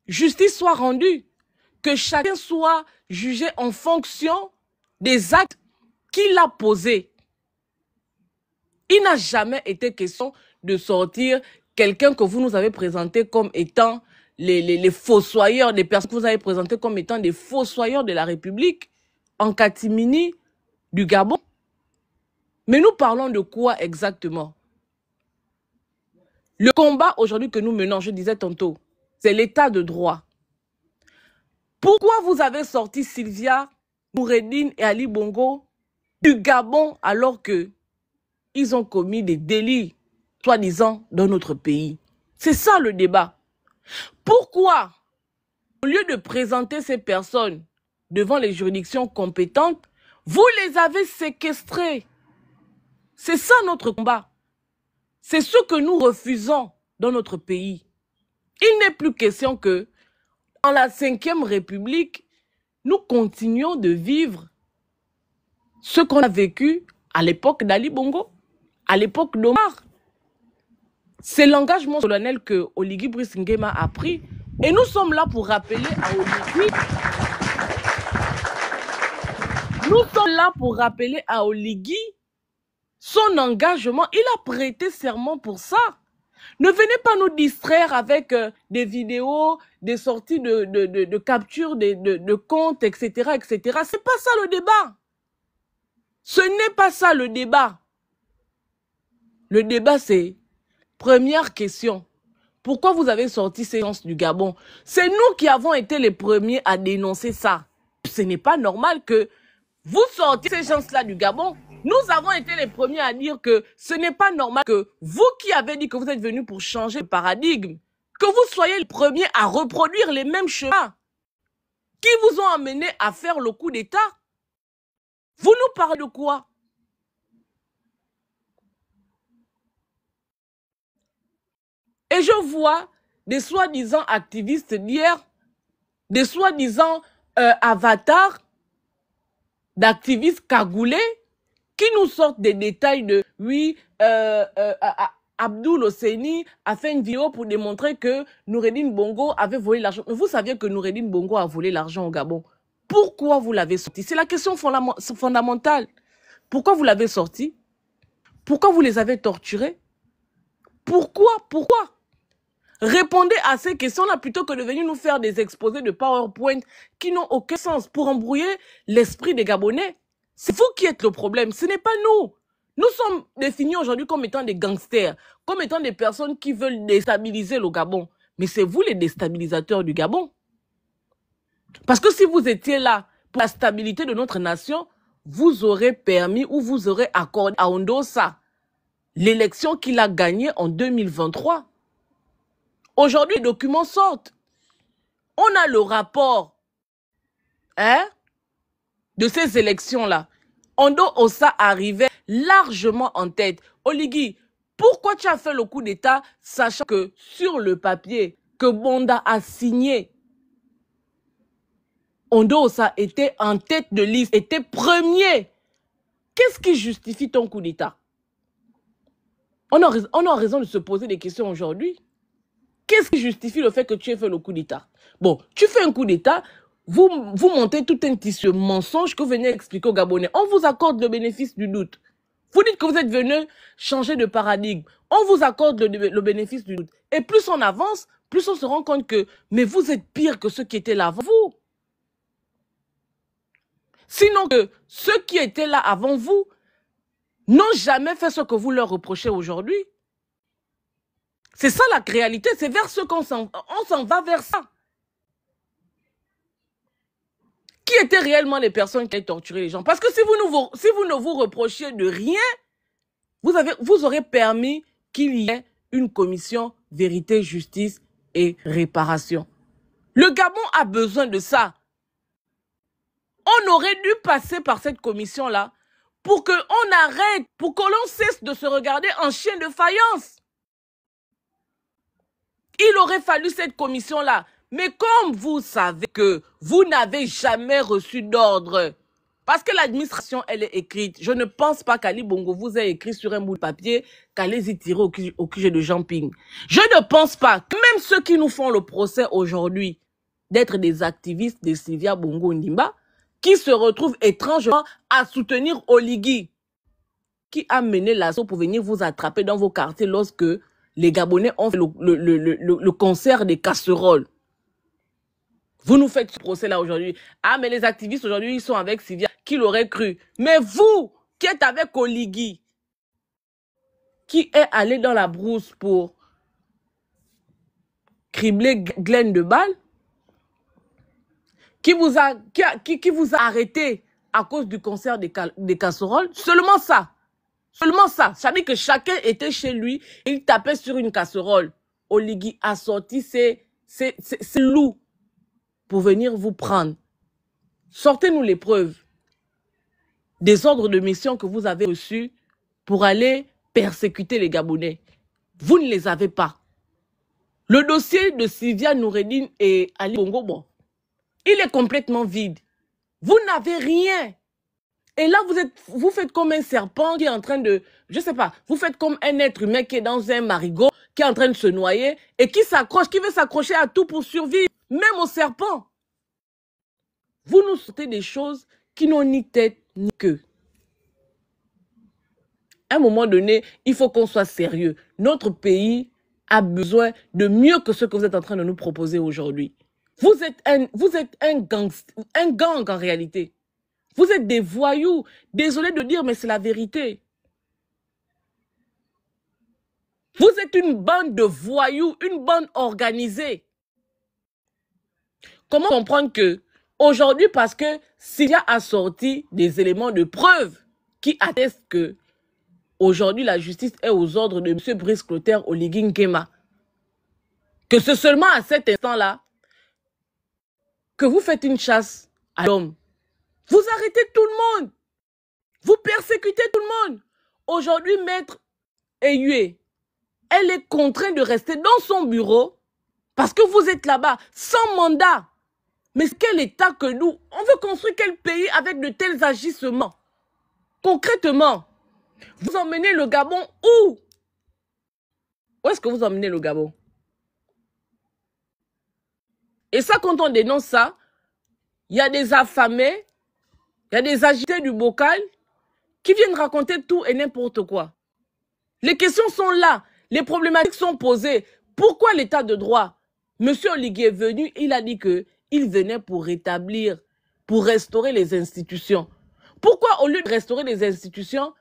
justice soit rendue, que chacun soit jugé en fonction des actes qu'il a posés. Il n'a jamais été question de sortir quelqu'un que vous nous avez présenté comme étant les fossoyeurs, des personnes que vous avez présentées comme étant des fossoyeurs de la République en catimini du Gabon. Mais nous parlons de quoi exactement? Le combat aujourd'hui que nous menons, je disais tantôt, c'est l'état de droit. Pourquoi vous avez sorti Sylvia, Noureddine et Ali Bongo du Gabon alors que ils ont commis des délits, soi-disant, dans notre pays? C'est ça le débat. Pourquoi, au lieu de présenter ces personnes devant les juridictions compétentes, vous les avez séquestrées? C'est ça notre combat. C'est ce que nous refusons dans notre pays. Il n'est plus question que dans la 5e République, nous continuons de vivre ce qu'on a vécu à l'époque d'Ali Bongo, à l'époque d'Omar. C'est l'engagement solennel que Oligui Brice Nguema a pris. Et nous sommes là pour rappeler à Oligui. Nous sommes là pour rappeler à Oligui son engagement. Il a prêté serment pour ça. Ne venez pas nous distraire avec des vidéos, des sorties de capture de comptes, etc., etc. C'est pas ça le débat. Ce n'est pas ça le débat. Le débat, c'est, première question, pourquoi vous avez sorti ces gens du Gabon? C'est nous qui avons été les premiers à dénoncer ça. Ce n'est pas normal que vous sortiez ces gens-là du Gabon. Nous avons été les premiers à dire que ce n'est pas normal que vous qui avez dit que vous êtes venus pour changer le paradigme, que vous soyez les premiers à reproduire les mêmes chemins qui vous ont amené à faire le coup d'État. Vous nous parlez de quoi? Et je vois des soi-disant activistes d'hier, des soi-disant avatars d'activistes cagoulés qui nous sortent des détails de oui, Abdoul Hosseini a fait une vidéo pour démontrer que Noureddine Bongo avait volé l'argent. Vous saviez que Noureddine Bongo a volé l'argent au Gabon. Pourquoi vous l'avez sorti? C'est la question fondamentale. Pourquoi vous l'avez sorti? Pourquoi vous les avez torturés? Pourquoi? Répondez à ces questions-là plutôt que de venir nous faire des exposés de PowerPoint qui n'ont aucun sens pour embrouiller l'esprit des Gabonais. C'est vous qui êtes le problème, ce n'est pas nous. Nous sommes définis aujourd'hui comme étant des gangsters, comme étant des personnes qui veulent déstabiliser le Gabon. Mais c'est vous les déstabilisateurs du Gabon. Parce que si vous étiez là pour la stabilité de notre nation, vous aurez permis ou vous aurez accordé à Ondosa l'élection qu'il a gagnée en 2023. Aujourd'hui, les documents sortent. On a le rapport de ces élections-là. Ondo Ossa arrivait largement en tête. Oligui, pourquoi tu as fait le coup d'État sachant que sur le papier que Bonda a signé, Ondo Ossa était en tête de liste, était premier. Qu'est-ce qui justifie ton coup d'État? On a raison de se poser des questions aujourd'hui. Qu'est-ce qui justifie le fait que tu aies fait le coup d'État? Bon, tu fais un coup d'État, vous montez tout un tissu mensonge que vous venez expliquer aux Gabonais. On vous accorde le bénéfice du doute. Vous dites que vous êtes venu changer de paradigme. On vous accorde le bénéfice du doute. Et plus on avance, plus on se rend compte que, mais vous êtes pire que ceux qui étaient là avant vous. Sinon que ceux qui étaient là avant vous n'ont jamais fait ce que vous leur reprochez aujourd'hui. C'est ça la réalité, c'est vers ce qu'on s'en va vers ça. Qui étaient réellement les personnes qui ont torturé les gens? Parce que si vous ne vous reprochiez de rien, vous aurez permis qu'il y ait une commission vérité, justice et réparation. Le Gabon a besoin de ça. On aurait dû passer par cette commission-là pour qu'on arrête, pour que l'on cesse de se regarder en chien de faïence. Il aurait fallu cette commission-là. Mais comme vous savez que vous n'avez jamais reçu d'ordre, parce que l'administration, elle est écrite, je ne pense pas qu'Ali Bongo vous ait écrit sur un bout de papier qu'allez-y tirer au QG de Jean Ping. Je ne pense pas que même ceux qui nous font le procès aujourd'hui d'être des activistes de Sylvia Bongo Ndimba, qui se retrouvent étrangement à soutenir Oligui, qui a mené l'assaut pour venir vous attraper dans vos quartiers lorsque les Gabonais ont fait le concert des casseroles. Vous nous faites ce procès-là aujourd'hui. Ah, mais les activistes aujourd'hui, ils sont avec Sylvia. Qui l'aurait cru? Mais vous, qui êtes avec Oligui, qui est allé dans la brousse pour cribler Glenn de Balle, qui vous a arrêté à cause du concert des casseroles, seulement ça. Seulement ça. Ça veut dire que chacun était chez lui, il tapait sur une casserole. Oligui a sorti ses loups pour venir vous prendre. Sortez-nous les preuves des ordres de mission que vous avez reçus pour aller persécuter les Gabonais. Vous ne les avez pas. Le dossier de Sylvia Noureddine et Ali Bongo, bon, il est complètement vide. Vous n'avez rien. Et là, vous faites comme un serpent qui est en train de, je sais pas, vous faites comme un être humain qui est dans un marigot, qui est en train de se noyer et qui s'accroche, qui veut s'accrocher à tout pour survivre, même au serpent. Vous nous sortez des choses qui n'ont ni tête ni queue. À un moment donné, il faut qu'on soit sérieux. Notre pays a besoin de mieux que ce que vous êtes en train de nous proposer aujourd'hui. Vous êtes un gang en réalité. Vous êtes des voyous. Désolé de dire, mais c'est la vérité. Vous êtes une bande de voyous, une bande organisée. Comment comprendre que aujourd'hui, parce que Sylvia a sorti des éléments de preuve qui attestent que aujourd'hui la justice est aux ordres de M. Brice Clotaire Oligui Nguema, que c'est seulement à cet instant-là que vous faites une chasse à l'homme. Vous arrêtez tout le monde. Vous persécutez tout le monde. Aujourd'hui, Maître Eyue, elle est contrainte de rester dans son bureau parce que vous êtes là-bas sans mandat. Mais quel État que nous? On veut construire quel pays avec de tels agissements? Concrètement, vous emmenez le Gabon où? Où est-ce que vous emmenez le Gabon? Et ça, quand on dénonce ça, il y a des affamés, il y a des agités du bocal qui viennent raconter tout et n'importe quoi. Les questions sont là, les problématiques sont posées. Pourquoi l'état de droit? Monsieur Oligui est venu, il a dit qu'il venait pour rétablir, pour restaurer les institutions. Pourquoi au lieu de restaurer les institutions,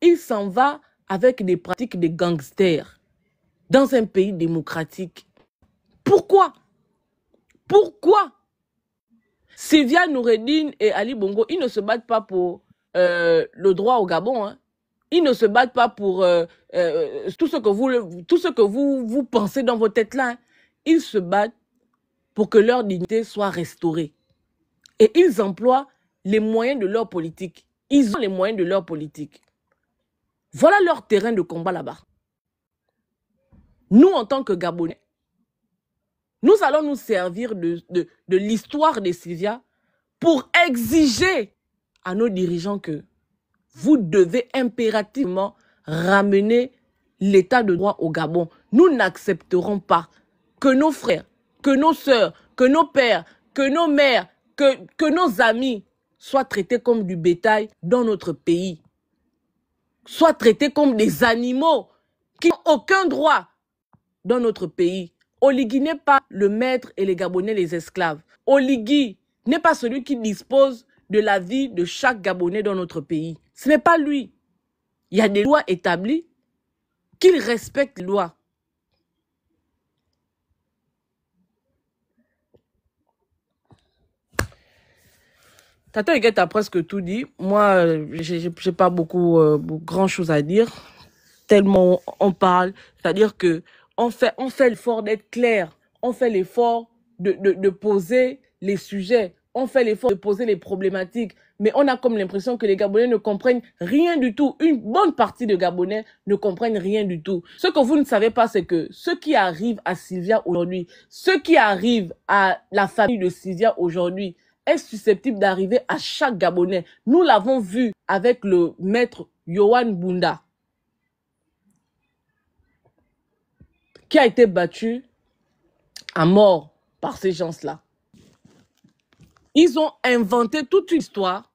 il s'en va avec des pratiques de gangsters dans un pays démocratique? Pourquoi? Pourquoi? Sylvia Noureddine et Ali Bongo, ils ne se battent pas pour le droit au Gabon. Hein. Ils ne se battent pas pour tout ce que vous pensez dans vos têtes là. Hein. Ils se battent pour que leur dignité soit restaurée. Et ils emploient les moyens de leur politique. Ils ont les moyens de leur politique. Voilà leur terrain de combat là-bas. Nous, en tant que Gabonais, nous allons nous servir de l'histoire de Sylvia pour exiger à nos dirigeants que vous devez impérativement ramener l'état de droit au Gabon. Nous n'accepterons pas que nos frères, que nos sœurs, que nos pères, que nos mères, que nos amis soient traités comme du bétail dans notre pays. Soient traités comme des animaux qui n'ont aucun droit dans notre pays. Oligui n'est pas le maître et les Gabonais les esclaves. Oligui n'est pas celui qui dispose de la vie de chaque Gabonais dans notre pays. Ce n'est pas lui. Il y a des lois établies, qu'il respecte les lois. Tata Huguette a presque tout dit. Moi, j'ai pas beaucoup, grand chose à dire. Tellement on parle. C'est-à-dire que on fait l'effort d'être clair. On fait l'effort de poser les sujets. On fait l'effort de poser les problématiques. Mais on a comme l'impression que les Gabonais ne comprennent rien du tout. Une bonne partie de Gabonais ne comprennent rien du tout. Ce que vous ne savez pas, c'est que ce qui arrive à Sylvia aujourd'hui, ce qui arrive à la famille de Sylvia aujourd'hui, est susceptible d'arriver à chaque Gabonais. Nous l'avons vu avec le maître Yohan Bunda, qui a été battu à mort par ces gens-là. Ils ont inventé toute une histoire.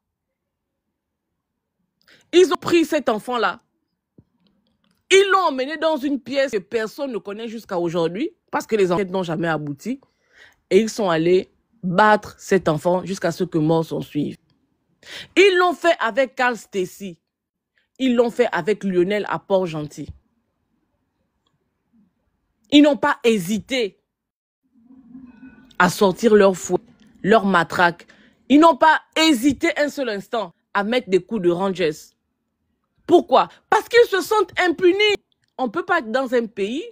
Ils ont pris cet enfant-là. Ils l'ont emmené dans une pièce que personne ne connaît jusqu'à aujourd'hui, parce que les enquêtes n'ont jamais abouti. Et ils sont allés battre cet enfant jusqu'à ce que mort s'en suive. Ils l'ont fait avec Carl Stacey. Ils l'ont fait avec Lionel à Port-Gentil. Ils n'ont pas hésité à sortir leur fouet, leur matraque. Ils n'ont pas hésité un seul instant à mettre des coups de rangers. Pourquoi? Parce qu'ils se sentent impunis. On ne peut pas être dans un pays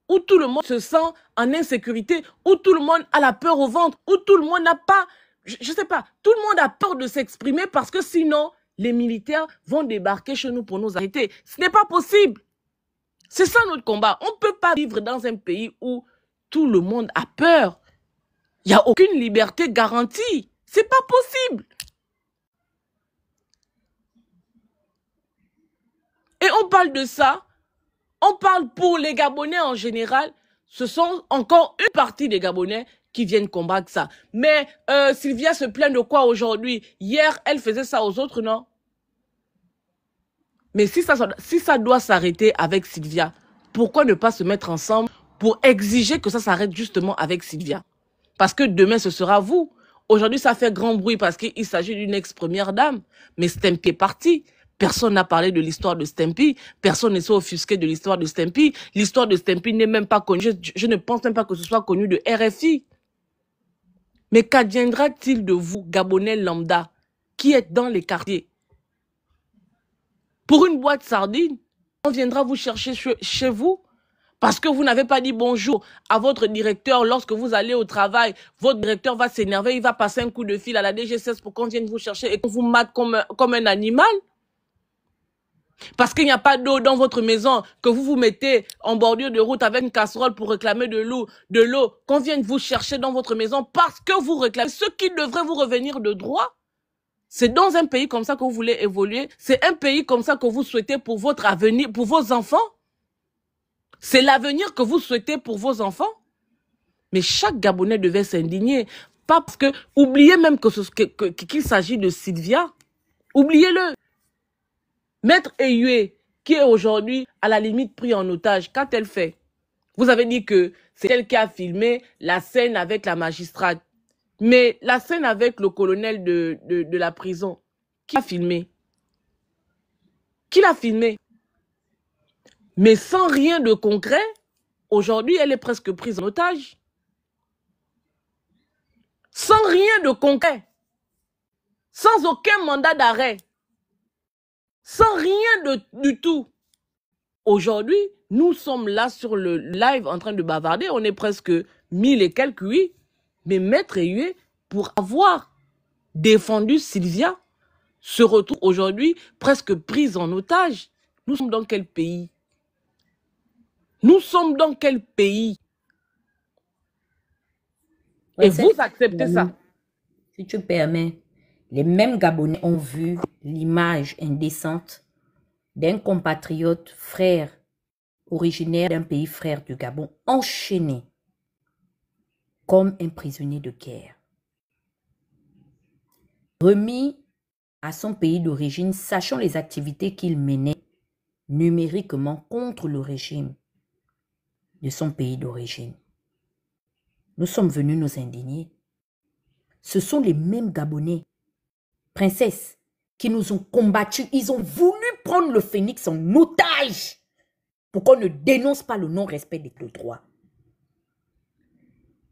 où tout le monde se sent en insécurité, où tout le monde a la peur au ventre, où tout le monde n'a pas, je ne sais pas, tout le monde a peur de s'exprimer parce que sinon, les militaires vont débarquer chez nous pour nous arrêter. Ce n'est pas possible. C'est ça notre combat. On ne peut pas vivre dans un pays où tout le monde a peur. Il n'y a aucune liberté garantie. C'est pas possible. Et on parle de ça. On parle pour les Gabonais en général. Ce sont encore une partie des Gabonais qui viennent combattre ça. Mais Sylvia se plaint de quoi aujourd'hui? Hier, elle faisait ça aux autres, non? Mais si ça doit s'arrêter avec Sylvia, pourquoi ne pas se mettre ensemble pour exiger que ça s'arrête justement avec Sylvia? Parce que demain, ce sera vous. Aujourd'hui, ça fait grand bruit parce qu'il s'agit d'une ex-première dame. Mais Stempy est parti. Personne n'a parlé de l'histoire de Stempy. Personne ne s'est offusqué de l'histoire de Stempy. L'histoire de Stempy n'est même pas connue. Je ne pense même pas que ce soit connu de RFI. Mais qu'adviendra-t-il de vous, Gabonais lambda, qui êtes dans les quartiers? Pour une boîte sardine, on viendra vous chercher chez vous parce que vous n'avez pas dit bonjour à votre directeur lorsque vous allez au travail. Votre directeur va s'énerver, il va passer un coup de fil à la DGSS pour qu'on vienne vous chercher et qu'on vous mate comme un animal. Parce qu'il n'y a pas d'eau dans votre maison, que vous vous mettez en bordure de route avec une casserole pour réclamer de l'eau, qu'on vienne vous chercher dans votre maison parce que vous réclamez ce qui devrait vous revenir de droit. C'est dans un pays comme ça que vous voulez évoluer. C'est un pays comme ça que vous souhaitez pour votre avenir, pour vos enfants. C'est l'avenir que vous souhaitez pour vos enfants. Mais chaque Gabonais devait s'indigner. Pas parce que, oubliez même qu'il s'agit de Sylvia. Oubliez-le. Maître Eyue, qui est aujourd'hui à la limite pris en otage, qu'a-t-elle fait? Vous avez dit que c'est elle qui a filmé la scène avec la magistrate. Mais la scène avec le colonel de la prison, qui a filmé? Qui l'a filmé? Mais sans rien de concret, aujourd'hui, elle est presque prise en otage. sans rien de concret, sans aucun mandat d'arrêt, sans rien du tout. Aujourd'hui, nous sommes là sur le live en train de bavarder, on est presque 1000 et quelques, oui, mais Maître Hué, pour avoir défendu Sylvia, se retrouve aujourd'hui presque prise en otage. Nous sommes dans quel pays? Nous sommes dans quel pays? Et vous acceptez ça? Si tu permets, les mêmes Gabonais ont vu l'image indécente d'un compatriote frère, originaire d'un pays frère du Gabon, enchaîné comme un prisonnier de guerre. Remis à son pays d'origine, sachant les activités qu'il menait numériquement contre le régime de son pays d'origine. Nous sommes venus nous indigner. Ce sont les mêmes Gabonais, princesses, qui nous ont combattus. Ils ont voulu prendre le phénix en otage pour qu'on ne dénonce pas le non-respect des droits.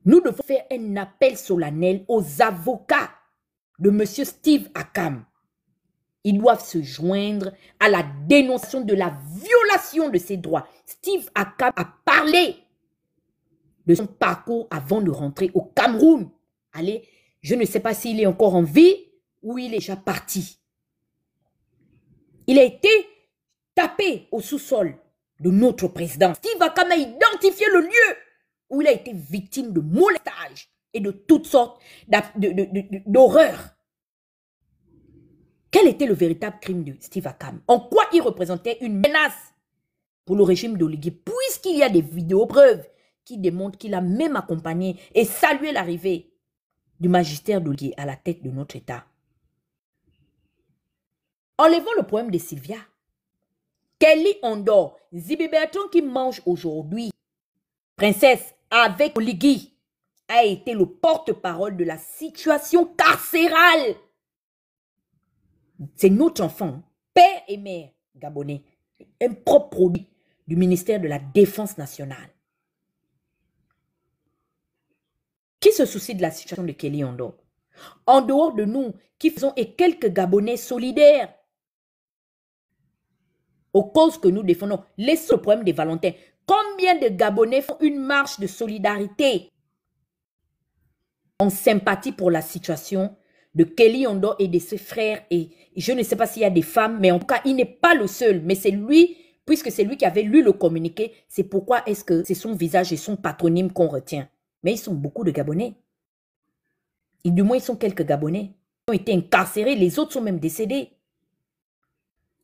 Nous devons faire un appel solennel aux avocats de M. Steve Akam. Ils doivent se joindre à la dénonciation de la violation de ses droits. Steve Akam a parlé de son parcours avant de rentrer au Cameroun. Allez, je ne sais pas s'il est encore en vie ou il est déjà parti. Il a été tapé au sous-sol de notre président. Steve Akam a identifié le lieu où il a été victime de molestage et de toutes sortes d'horreurs. Quel était le véritable crime de Steve Akam? En quoi il représentait une menace pour le régime d'Oligui? Puisqu'il y a des vidéos preuves qui démontrent qu'il a même accompagné et salué l'arrivée du magistère d'Oligui à la tête de notre État. Enlevons le problème de Sylvia. Kelly Ondor, Zibi Bertrand qui mange aujourd'hui, princesse, avec Oligui, a été le porte-parole de la situation carcérale. C'est notre enfant, père et mère gabonais, un propre produit du ministère de la Défense nationale. Qui se soucie de la situation de Kelly Ondor? En dehors de nous, qui faisons et quelques Gabonais solidaires aux causes que nous défendons. Laissez le problème des Valentins. Combien de Gabonais font une marche de solidarité en sympathie pour la situation de Kelly Ondor et de ses frères? Et je ne sais pas s'il y a des femmes, mais en tout cas, il n'est pas le seul. Mais c'est lui, puisque c'est lui qui avait lu le communiqué, c'est pourquoi est-ce que c'est son visage et son patronyme qu'on retient. Mais ils sont beaucoup de Gabonais. Et du moins, ils sont quelques Gabonais. Ils ont été incarcérés, les autres sont même décédés.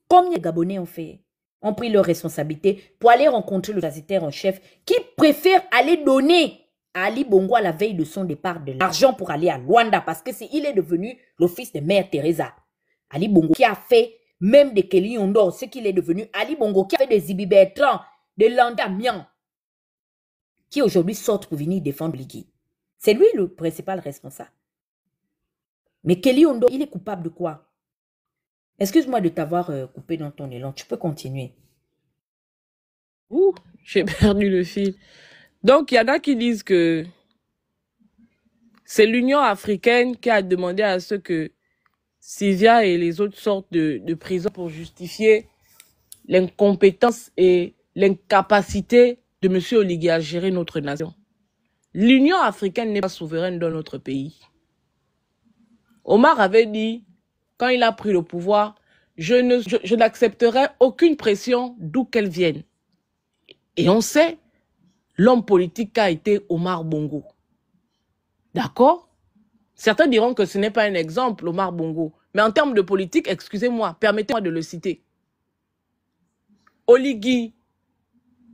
Combien de Gabonais ont pris leur responsabilité pour aller rencontrer le transitaire en chef qui préfère aller donner à Ali Bongo à la veille de son départ de l'argent pour aller à Luanda parce qu'il est devenu le fils de Mère Teresa. Ali Bongo qui a fait même de Kelly Ondor ce qu'il est devenu. Ali Bongo qui a fait des Zibi Bertrand, de Landamian qui aujourd'hui sortent pour venir défendre Ligui. C'est lui le principal responsable. Mais Kelly Ondor, il est coupable de quoi? Excuse-moi de t'avoir coupé dans ton élan. Tu peux continuer. Ouh, j'ai perdu le fil. Donc, il y en a qui disent que c'est l'Union africaine qui a demandé à ce que Sylvia et les autres sortent de prison pour justifier l'incompétence et l'incapacité de M. Oligui à gérer notre nation. L'Union africaine n'est pas souveraine dans notre pays. Omar avait dit, quand il a pris le pouvoir, je n'accepterai aucune pression d'où qu'elle vienne. Et on sait, l'homme politique qu'a été Omar Bongo. D'accord? Certains diront que ce n'est pas un exemple, Omar Bongo. Mais en termes de politique, excusez-moi, permettez-moi de le citer. Oligui,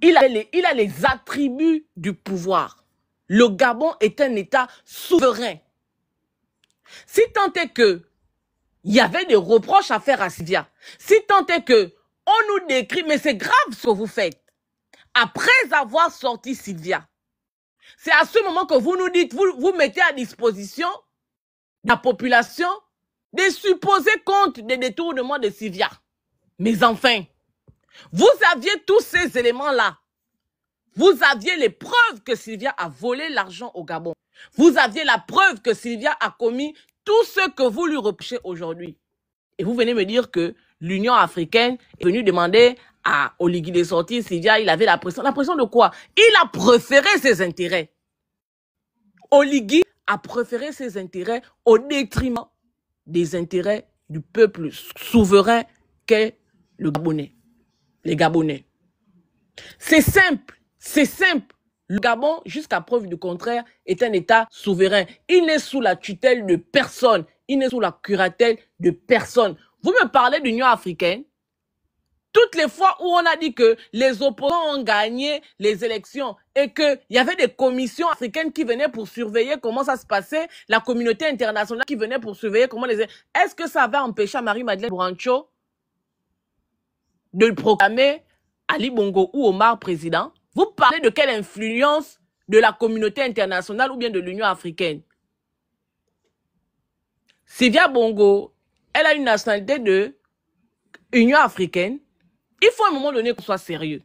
il a les attributs du pouvoir. Le Gabon est un État souverain. Si tant est que il y avait des reproches à faire à Sylvia, si tant est que on nous décrit, mais c'est grave ce que vous faites. Après avoir sorti Sylvia, c'est à ce moment que vous nous dites, vous mettez à disposition de la population des supposés comptes des détournements de Sylvia. Mais enfin, vous aviez tous ces éléments-là. Vous aviez les preuves que Sylvia a volé l'argent au Gabon. Vous aviez la preuve que Sylvia a commis tout ce que vous lui reprochez aujourd'hui. Et vous venez me dire que l'Union africaine est venue demander à Oligui de sortir. Sylvia, il avait la pression. La pression de quoi? Il a préféré ses intérêts. Oligui a préféré ses intérêts au détriment des intérêts du peuple souverain qu'est le Gabonais. Les Gabonais. C'est simple, c'est simple. Le Gabon, jusqu'à preuve du contraire, est un État souverain. Il n'est sous la tutelle de personne. Il n'est sous la curatelle de personne. Vous me parlez de l'Union africaine. Toutes les fois où on a dit que les opposants ont gagné les élections et qu'il y avait des commissions africaines qui venaient pour surveiller comment ça se passait, la communauté internationale qui venait pour surveiller comment les... Est-ce que ça va empêcher Marie-Madeleine Brancho de proclamer Ali Bongo ou Omar président? Vous parlez de quelle influence de la communauté internationale ou bien de l'Union africaine? Sylvia Bongo, elle a une nationalité de Union africaine. Il faut à un moment donné qu'on soit sérieux.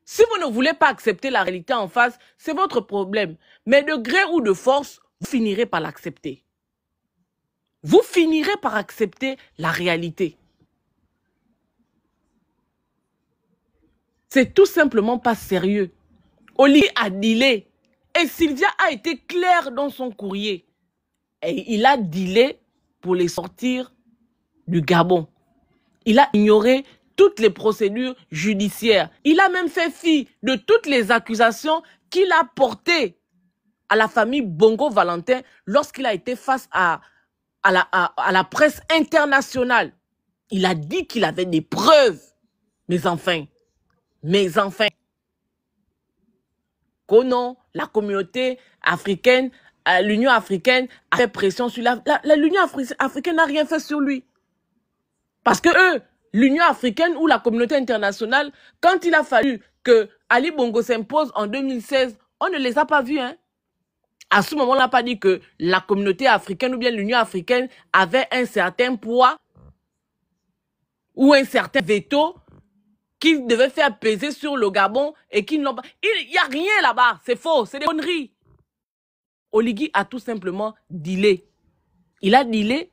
Si vous ne voulez pas accepter la réalité en face, c'est votre problème. Mais de gré ou de force, vous finirez par l'accepter. Vous finirez par accepter la réalité. C'est tout simplement pas sérieux. Oligui a dealé. Et Sylvia a été claire dans son courrier. Et il a dealé pour les sortir du Gabon. Il a ignoré toutes les procédures judiciaires. Il a même fait fi de toutes les accusations qu'il a portées à la famille Bongo Valentin lorsqu'il a été face à la presse internationale. Il a dit qu'il avait des preuves. Mais enfin, qu'au non, la communauté africaine, l'Union africaine a fait pression sur l'Union africaine n'a rien fait sur lui. Parce que eux, l'Union africaine ou la communauté internationale, quand il a fallu que Ali Bongo s'impose en 2016, on ne les a pas vus. Hein. À ce moment-là, on n'a pas dit que la communauté africaine ou bien l'Union africaine avait un certain poids ou un certain veto qui devait faire peser sur le Gabon et qui n'ont pas... Il n'y a rien là-bas, c'est faux, c'est des conneries. Oligui a tout simplement dealé. Il a dealé.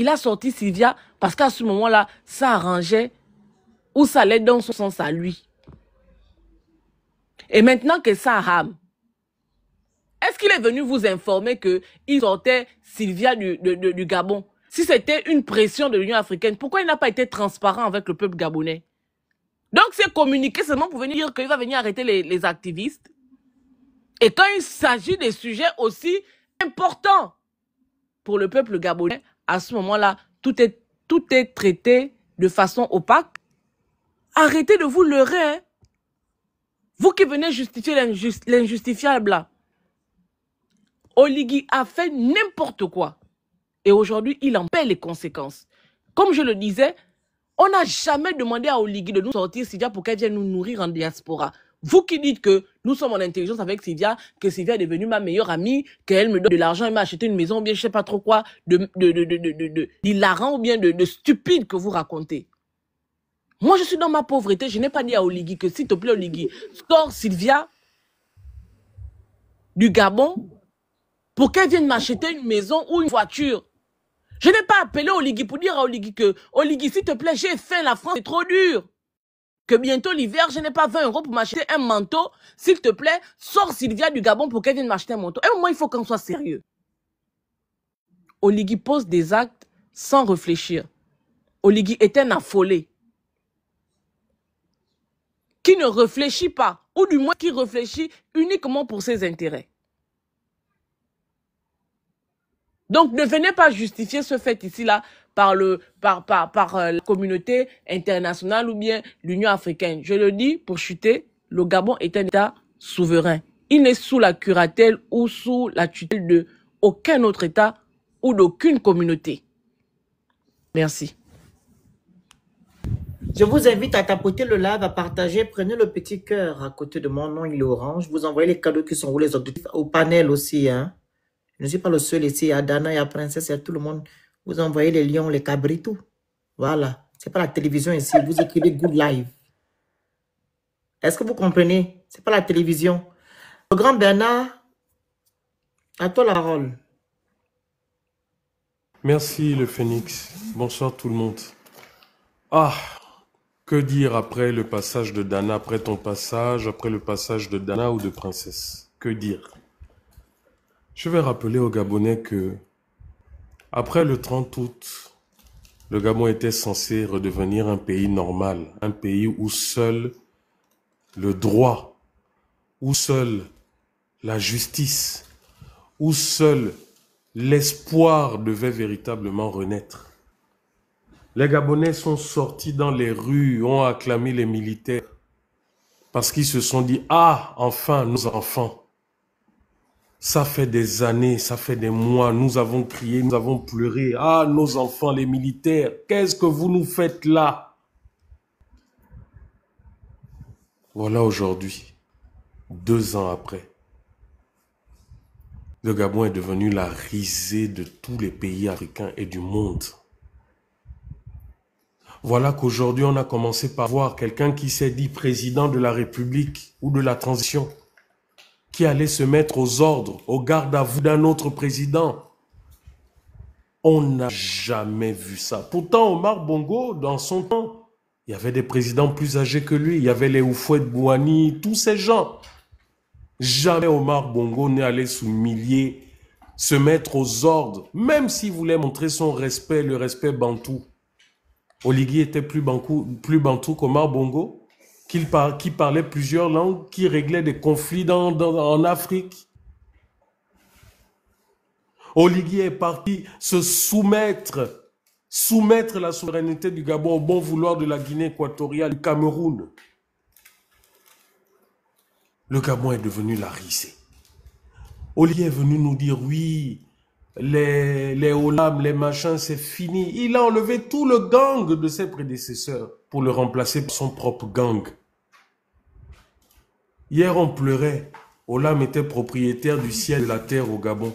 Il a sorti Sylvia parce qu'à ce moment-là, ça arrangeait ou ça allait dans son sens à lui. Et maintenant que ça rame, est-ce qu'il est venu vous informer qu'il sortait Sylvia du Gabon? Si c'était une pression de l'Union africaine, pourquoi il n'a pas été transparent avec le peuple gabonais? Donc c'est communiqué seulement pour venir dire qu'il va venir arrêter les activistes. Et quand il s'agit des sujets aussi importants pour le peuple gabonais, à ce moment-là, tout est traité de façon opaque. Arrêtez de vous leurrer. Hein? Vous qui venez justifier l'injustifiable là. Oligui a fait n'importe quoi. Et aujourd'hui, il en paie les conséquences. Comme je le disais, on n'a jamais demandé à Oligui de nous sortir Sylvia pour qu'elle vienne nous nourrir en diaspora. Vous qui dites que nous sommes en intelligence avec Sylvia, que Sylvia est devenue ma meilleure amie, qu'elle me donne de l'argent, elle m'a acheté une maison, ou bien je sais pas trop quoi, d'hilarant ou bien de stupide que vous racontez. Moi, je suis dans ma pauvreté. Je n'ai pas dit à Oligui que s'il te plaît, Oligui, sors Sylvia du Gabon pour qu'elle vienne m'acheter une maison ou une voiture. Je n'ai pas appelé Oligui pour dire à Oligui que, Oligui, s'il te plaît, j'ai faim, la France est trop dure. Que bientôt l'hiver, je n'ai pas 20 € pour m'acheter un manteau. S'il te plaît, sors Sylvia du Gabon pour qu'elle vienne m'acheter un manteau. Et au moins, il faut qu'on soit sérieux. Oligui pose des actes sans réfléchir. Oligui est un affolé. Qui ne réfléchit pas, ou du moins qui réfléchit uniquement pour ses intérêts. Donc, ne venez pas justifier ce fait ici-là par la communauté internationale ou bien l'Union africaine. Je le dis pour chuter, le Gabon est un État souverain. Il n'est sous la curatelle ou sous la tutelle de aucun autre État ou d'aucune communauté. Merci. Je vous invite à tapoter le live, à partager. Prenez le petit cœur à côté de mon nom, il est orange. Vous envoyez les cadeaux qui sont roulés au panel aussi. Hein. Je ne suis pas le seul ici. Il y a Dana, il y a Princesse, il y a tout le monde. Vous envoyez les lions, les cabritos. Voilà. Ce n'est pas la télévision ici. Vous écrivez Good Live. Est-ce que vous comprenez? Ce n'est pas la télévision. Le grand Bernard À toi la parole. Merci le Phénix. Bonsoir tout le monde. Ah, que dire après le passage de Dana, après ton passage, après le passage de Dana ou de Princesse? Que dire? Je vais rappeler aux Gabonais que après le 30 août, le Gabon était censé redevenir un pays normal, un pays où seul le droit, où seule la justice, où seul l'espoir devait véritablement renaître. Les Gabonais sont sortis dans les rues, ont acclamé les militaires parce qu'ils se sont dit « Ah, enfin, nos enfants !» Ça fait des années, ça fait des mois, nous avons crié, nous avons pleuré. « Ah, nos enfants, les militaires, qu'est-ce que vous nous faites là ?» Voilà aujourd'hui, 2 ans après, le Gabon est devenu la risée de tous les pays africains et du monde. Voilà qu'aujourd'hui, on a commencé par voir quelqu'un qui s'est dit président de la République ou de la transition, qui allait se mettre aux ordres, au garde à vous d'un autre président. On n'a jamais vu ça. Pourtant, Omar Bongo, dans son temps, il y avait des présidents plus âgés que lui. Il y avait les Houphouët-Boigny, tous ces gens. Jamais Omar Bongo n'est allé s'humilier, se mettre aux ordres, même s'il voulait montrer son respect, le respect bantou. Oligui était plus bantou qu'Omar Bongo, qui parlait plusieurs langues, qui réglait des conflits en Afrique. Oligui est parti se soumettre la souveraineté du Gabon au bon vouloir de la Guinée équatoriale, du Cameroun. Le Gabon est devenu la risée. Oligui est venu nous dire oui, les Olam, les machins, c'est fini. Il a enlevé tout le gang de ses prédécesseurs pour le remplacer par son propre gang. Hier, on pleurait. Olam était propriétaire du ciel et de la terre au Gabon.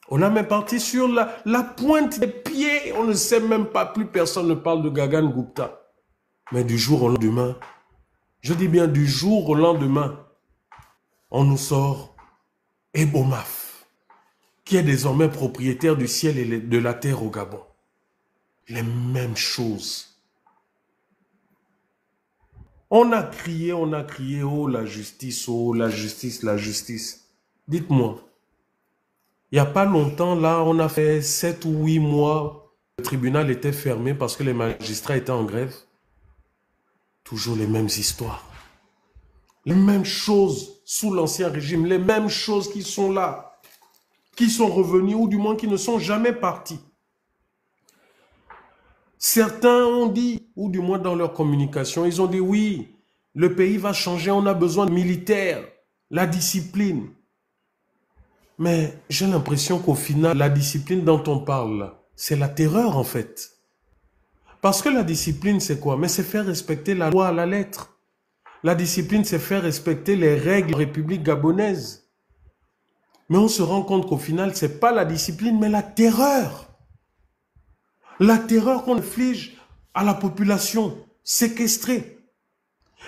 Olam est parti sur la pointe des pieds. On ne sait même pas, plus personne ne parle de Gagan Gupta. Mais du jour au lendemain, je dis bien du jour au lendemain, on nous sort Ebomaf, qui est désormais propriétaire du ciel et de la terre au Gabon. Les mêmes choses. On a crié, oh la justice, oh la justice, la justice. Dites-moi, il n'y a pas longtemps, là, on a fait 7 ou 8 mois, le tribunal était fermé parce que les magistrats étaient en grève. Toujours les mêmes histoires. Les mêmes choses sous l'ancien régime, les mêmes choses qui sont là, qui sont revenus ou du moins qui ne sont jamais partis. Certains ont dit, ou du moins dans leur communication, ils ont dit oui, le pays va changer, on a besoin de militaires, la discipline. Mais j'ai l'impression qu'au final, la discipline dont on parle, c'est la terreur en fait. Parce que la discipline, c'est quoi? Mais c'est faire respecter la loi à la lettre. La discipline, c'est faire respecter les règles de la République gabonaise. Mais on se rend compte qu'au final, ce n'est pas la discipline, mais la terreur. La terreur qu'on inflige à la population séquestrée.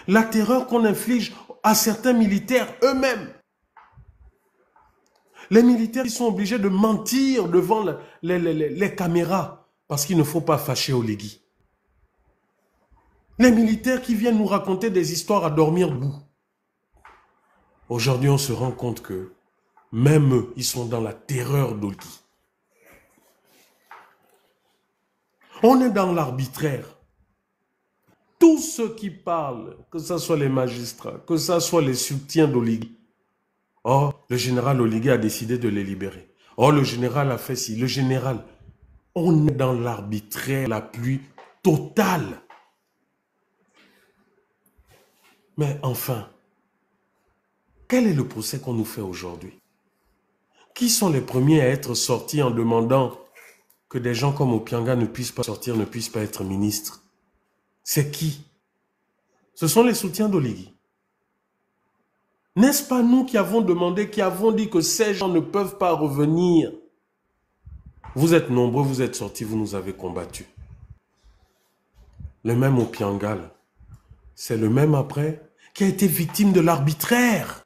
La terreur qu'on inflige à certains militaires eux-mêmes. Les militaires qui sont obligés de mentir devant les caméras parce qu'il ne faut pas fâcher Oligui. Les militaires qui viennent nous raconter des histoires à dormir debout. Aujourd'hui, on se rend compte que même eux, ils sont dans la terreur d'Oligui. On est dans l'arbitraire. Tous ceux qui parlent, que ce soit les magistrats, que ce soit les soutiens d'Oligui, oh, le général Oligui a décidé de les libérer. Oh, le général a fait ci, le général. On est dans l'arbitraire la plus totale. Mais enfin, quel est le procès qu'on nous fait aujourd'hui? Qui sont les premiers à être sortis en demandant que des gens comme Opianga ne puissent pas sortir, ne puissent pas être ministres? C'est qui? Ce sont les soutiens d'Oligui. N'est-ce pas nous qui avons demandé, qui avons dit que ces gens ne peuvent pas revenir? Vous êtes nombreux, vous êtes sortis, vous nous avez combattus. Le même Opianga, c'est le même après qui a été victime de l'arbitraire.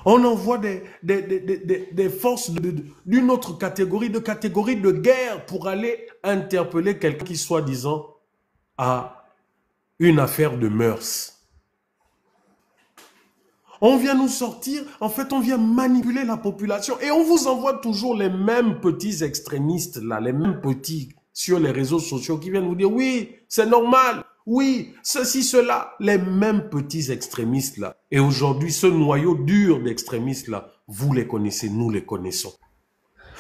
On envoie des forces d'une autre catégorie, de guerre pour aller interpeller quelqu'un qui, soi-disant, a une affaire de mœurs. On vient nous sortir, en fait, on vient manipuler la population et on vous envoie toujours les mêmes petits extrémistes, là, les mêmes petits sur les réseaux sociaux qui viennent vous dire, oui, c'est normal, oui, ceci, cela, les mêmes petits extrémistes, là. Et aujourd'hui, ce noyau dur d'extrémistes, là, vous les connaissez, nous les connaissons.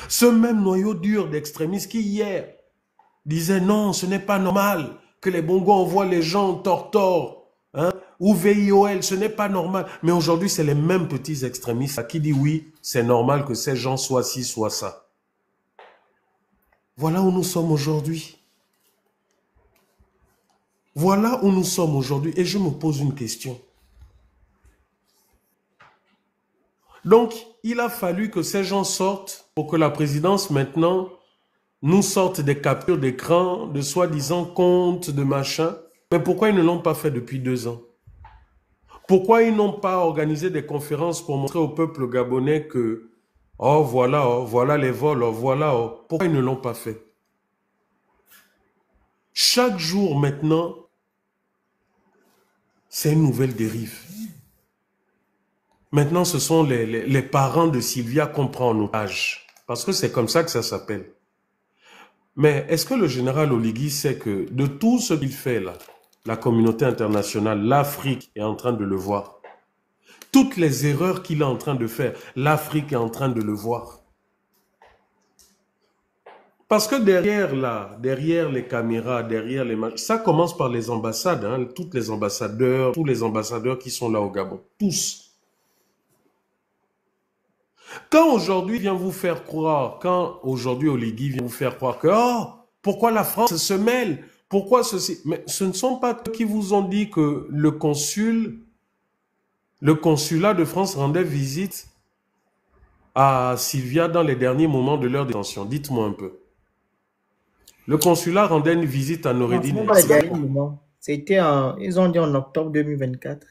Ce même noyau dur d'extrémistes qui, hier, disait, non, ce n'est pas normal que les Bongos envoient les gens en tortor, hein, ou VIOL, ce n'est pas normal. Mais aujourd'hui, c'est les mêmes petits extrémistes qui disent oui, c'est normal que ces gens soient ci, soient ça. Voilà où nous sommes aujourd'hui. Voilà où nous sommes aujourd'hui. Et je me pose une question. Donc, il a fallu que ces gens sortent pour que la présidence, maintenant, nous sorte des captures d'écran, de soi-disant comptes, de machin. Mais pourquoi ils ne l'ont pas fait depuis 2 ans? Pourquoi ils n'ont pas organisé des conférences pour montrer au peuple gabonais que, oh voilà les vols, oh voilà, oh. Pourquoi ils ne l'ont pas fait? Chaque jour maintenant, c'est une nouvelle dérive. Maintenant, ce sont les parents de Sylvia qu'on prend en otage. Parce que c'est comme ça que ça s'appelle. Mais est-ce que le général Oligui sait que de tout ce qu'il fait là, la communauté internationale, l'Afrique est en train de le voir. Toutes les erreurs qu'il est en train de faire, l'Afrique est en train de le voir. Parce que derrière les caméras, derrière les... Ça commence par les ambassades, hein, tous les ambassadeurs qui sont là au Gabon, tous. Quand aujourd'hui vient vous faire croire, quand aujourd'hui Oligui vient vous faire croire que, oh, pourquoi la France se mêle? Pourquoi ceci? Mais ce ne sont pas eux qui vous ont dit que le consulat de France rendait visite à Sylvia dans les derniers moments de leur détention. Dites-moi un peu. Le consulat rendait une visite à Noureddine. Non, ce n'est pas les derniers moments. C'était ils ont dit en octobre 2024.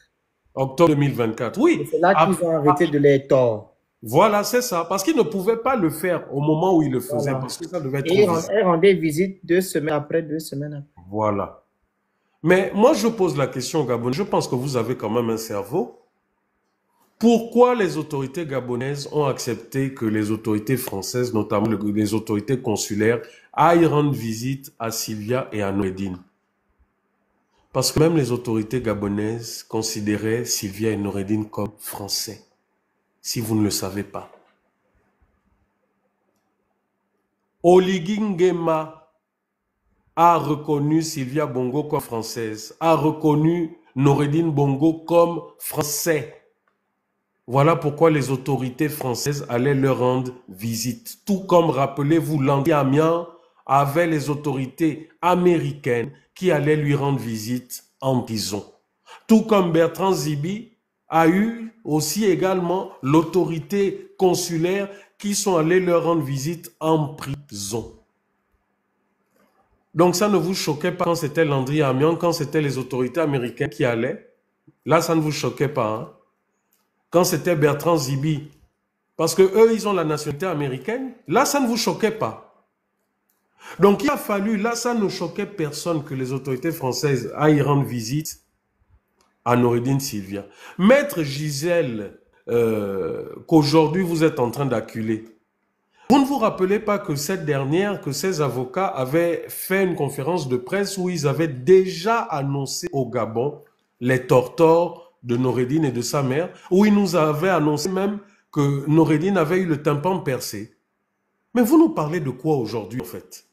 Octobre 2024, oui. C'est là qu'ils ont arrêté de les tordre. Voilà, c'est ça. Parce qu'ils ne pouvaient pas le faire au moment où ils le faisaient. Voilà. Parce que ça devait être et ils rendaient visite 2 semaines après, 2 semaines après. Voilà. Mais moi, je pose la question au Gabon. Je pense que vous avez quand même un cerveau. Pourquoi les autorités gabonaises ont accepté que les autorités françaises, notamment les autorités consulaires, aillent rendre visite à Sylvia et à Noureddine? Parce que même les autorités gabonaises considéraient Sylvia et Noureddine comme français. Si vous ne le savez pas. Oligui Nguema a reconnu Sylvia Bongo comme française, a reconnu Noureddine Bongo comme français. Voilà pourquoi les autorités françaises allaient leur rendre visite. Tout comme, rappelez-vous, Landry Amian avait les autorités américaines qui allaient lui rendre visite en prison. Tout comme Bertrand Zibi a eu aussi également l'autorité consulaire qui sont allés leur rendre visite en prison. Donc ça ne vous choquait pas quand c'était Landry Amian, quand c'était les autorités américaines qui allaient? Là, ça ne vous choquait pas, hein? Quand c'était Bertrand Zibi, parce que eux, ils ont la nationalité américaine, là, ça ne vous choquait pas. Donc il a fallu, là, ça ne choquait personne que les autorités françaises aillent rendre visite à Noureddine Sylvia. Maître Gisèle, qu'aujourd'hui vous êtes en train d'acculer, vous ne vous rappelez pas que cette dernière, que ces avocats avaient fait une conférence de presse où ils avaient déjà annoncé au Gabon les tortors de Noureddine et de sa mère, où ils nous avaient annoncé même que Noureddine avait eu le tympan percé. Mais vous nous parlez de quoi aujourd'hui en fait?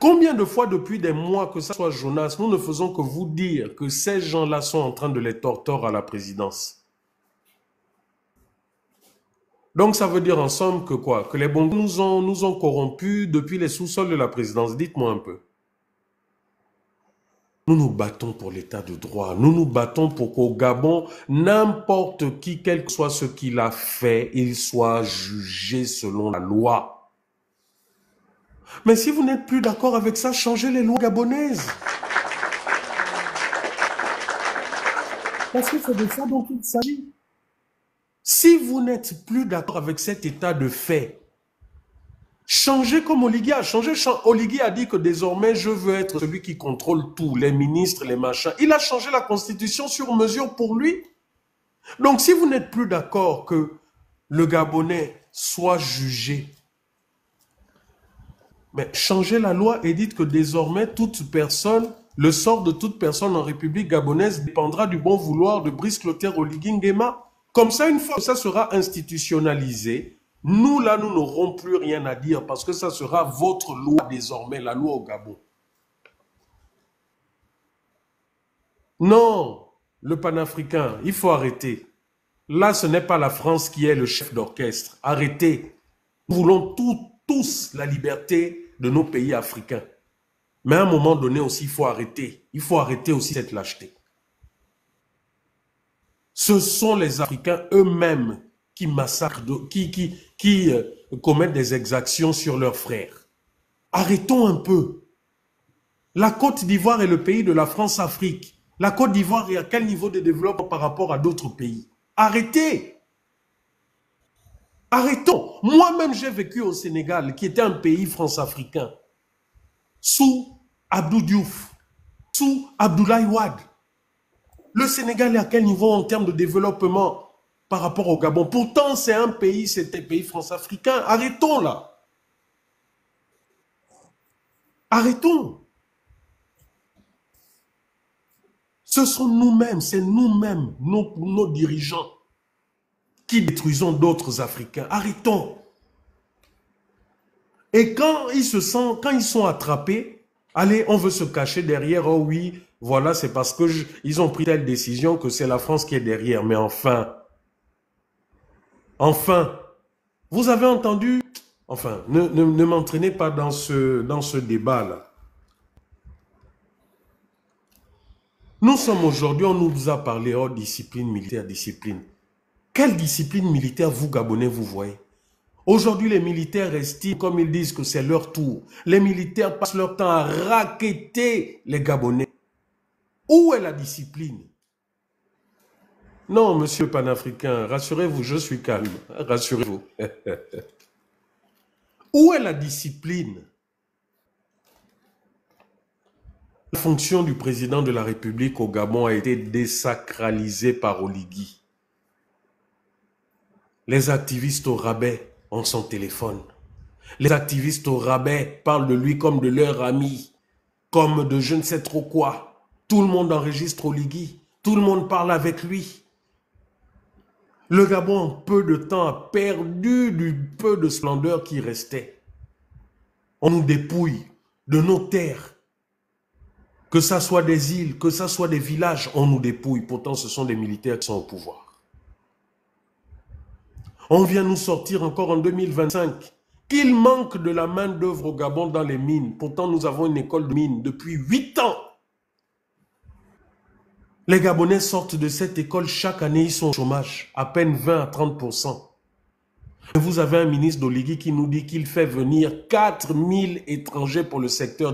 Combien de fois depuis des mois, que ce soit Jonas, nous ne faisons que vous dire que ces gens-là sont en train de les torturer à la présidence? Donc ça veut dire en somme que quoi? Que les Bongos nous ont corrompus depuis les sous-sols de la présidence. Dites-moi un peu. Nous nous battons pour l'état de droit. Nous nous battons pour qu'au Gabon, n'importe qui, quel que soit ce qu'il a fait, il soit jugé selon la loi. Mais si vous n'êtes plus d'accord avec ça, changez les lois gabonaises. Parce que c'est de ça dont il s'agit. Si vous n'êtes plus d'accord avec cet état de fait, changez comme Oligui a changé. Oligui a dit que désormais, je veux être celui qui contrôle tout, les ministres, les machins. Il a changé la constitution sur mesure pour lui. Donc, si vous n'êtes plus d'accord que le Gabonais soit jugé, mais changez la loi et dites que désormais, toute personne, le sort de toute personne en République gabonaise dépendra du bon vouloir de Brice Clotaire Oligui Nguema. Comme ça, une fois que ça sera institutionnalisé, nous, là, nous n'aurons plus rien à dire parce que ça sera votre loi désormais, la loi au Gabon. Non, le panafricain, il faut arrêter. Là, ce n'est pas la France qui est le chef d'orchestre. Arrêtez. Nous voulons tous la liberté de nos pays africains. Mais à un moment donné aussi, il faut arrêter. Il faut arrêter aussi cette lâcheté. Ce sont les Africains eux-mêmes qui massacrent, qui commettent des exactions sur leurs frères. Arrêtons un peu. La Côte d'Ivoire est le pays de la France-Afrique. La Côte d'Ivoire est à quel niveau de développement par rapport à d'autres pays? Arrêtez. Arrêtons. Moi-même, j'ai vécu au Sénégal, qui était un pays france-africain, sous Abdou Diouf, sous Abdoulaye Wade. Le Sénégal est à quel niveau en termes de développement par rapport au Gabon? Pourtant, c'est un pays, c'était un pays france-africain. Arrêtons là. Arrêtons. Ce sont nous-mêmes, c'est nous-mêmes, nos dirigeants, qui détruisons d'autres Africains. Arrêtons. Et quand ils sont attrapés, allez, on veut se cacher derrière, oh oui, voilà, c'est parce que ils ont pris telle décision que c'est la France qui est derrière. Mais enfin, vous avez entendu, enfin, ne m'entraînez pas dans ce débat-là. Nous sommes aujourd'hui, on nous a parlé, oh, discipline militaire, discipline. Quelle discipline militaire vous, Gabonais, vous voyez? Aujourd'hui, les militaires estiment, comme ils disent, que c'est leur tour. Les militaires passent leur temps à racketter les Gabonais. Où est la discipline? Non, monsieur panafricain, rassurez-vous, je suis calme. Rassurez-vous. Où est la discipline? La fonction du président de la République au Gabon a été désacralisée par Oligui. Les activistes au rabais ont son téléphone. Les activistes au rabais parlent de lui comme de leur ami, comme de je ne sais trop quoi. Tout le monde enregistre Oligui. Tout le monde parle avec lui. Le Gabon, en peu de temps, a perdu du peu de splendeur qui restait. On nous dépouille de nos terres. Que ça soit des îles, que ça soit des villages, on nous dépouille. Pourtant, ce sont des militaires qui sont au pouvoir. On vient nous sortir encore en 2025 qu'il manque de la main-d'œuvre au Gabon dans les mines. Pourtant, nous avons une école de mines depuis 8 ans. Les Gabonais sortent de cette école chaque année, ils sont au chômage, à peine 20 à 30%. Vous avez un ministre d'Oligui qui nous dit qu'il fait venir 4000 étrangers pour le secteur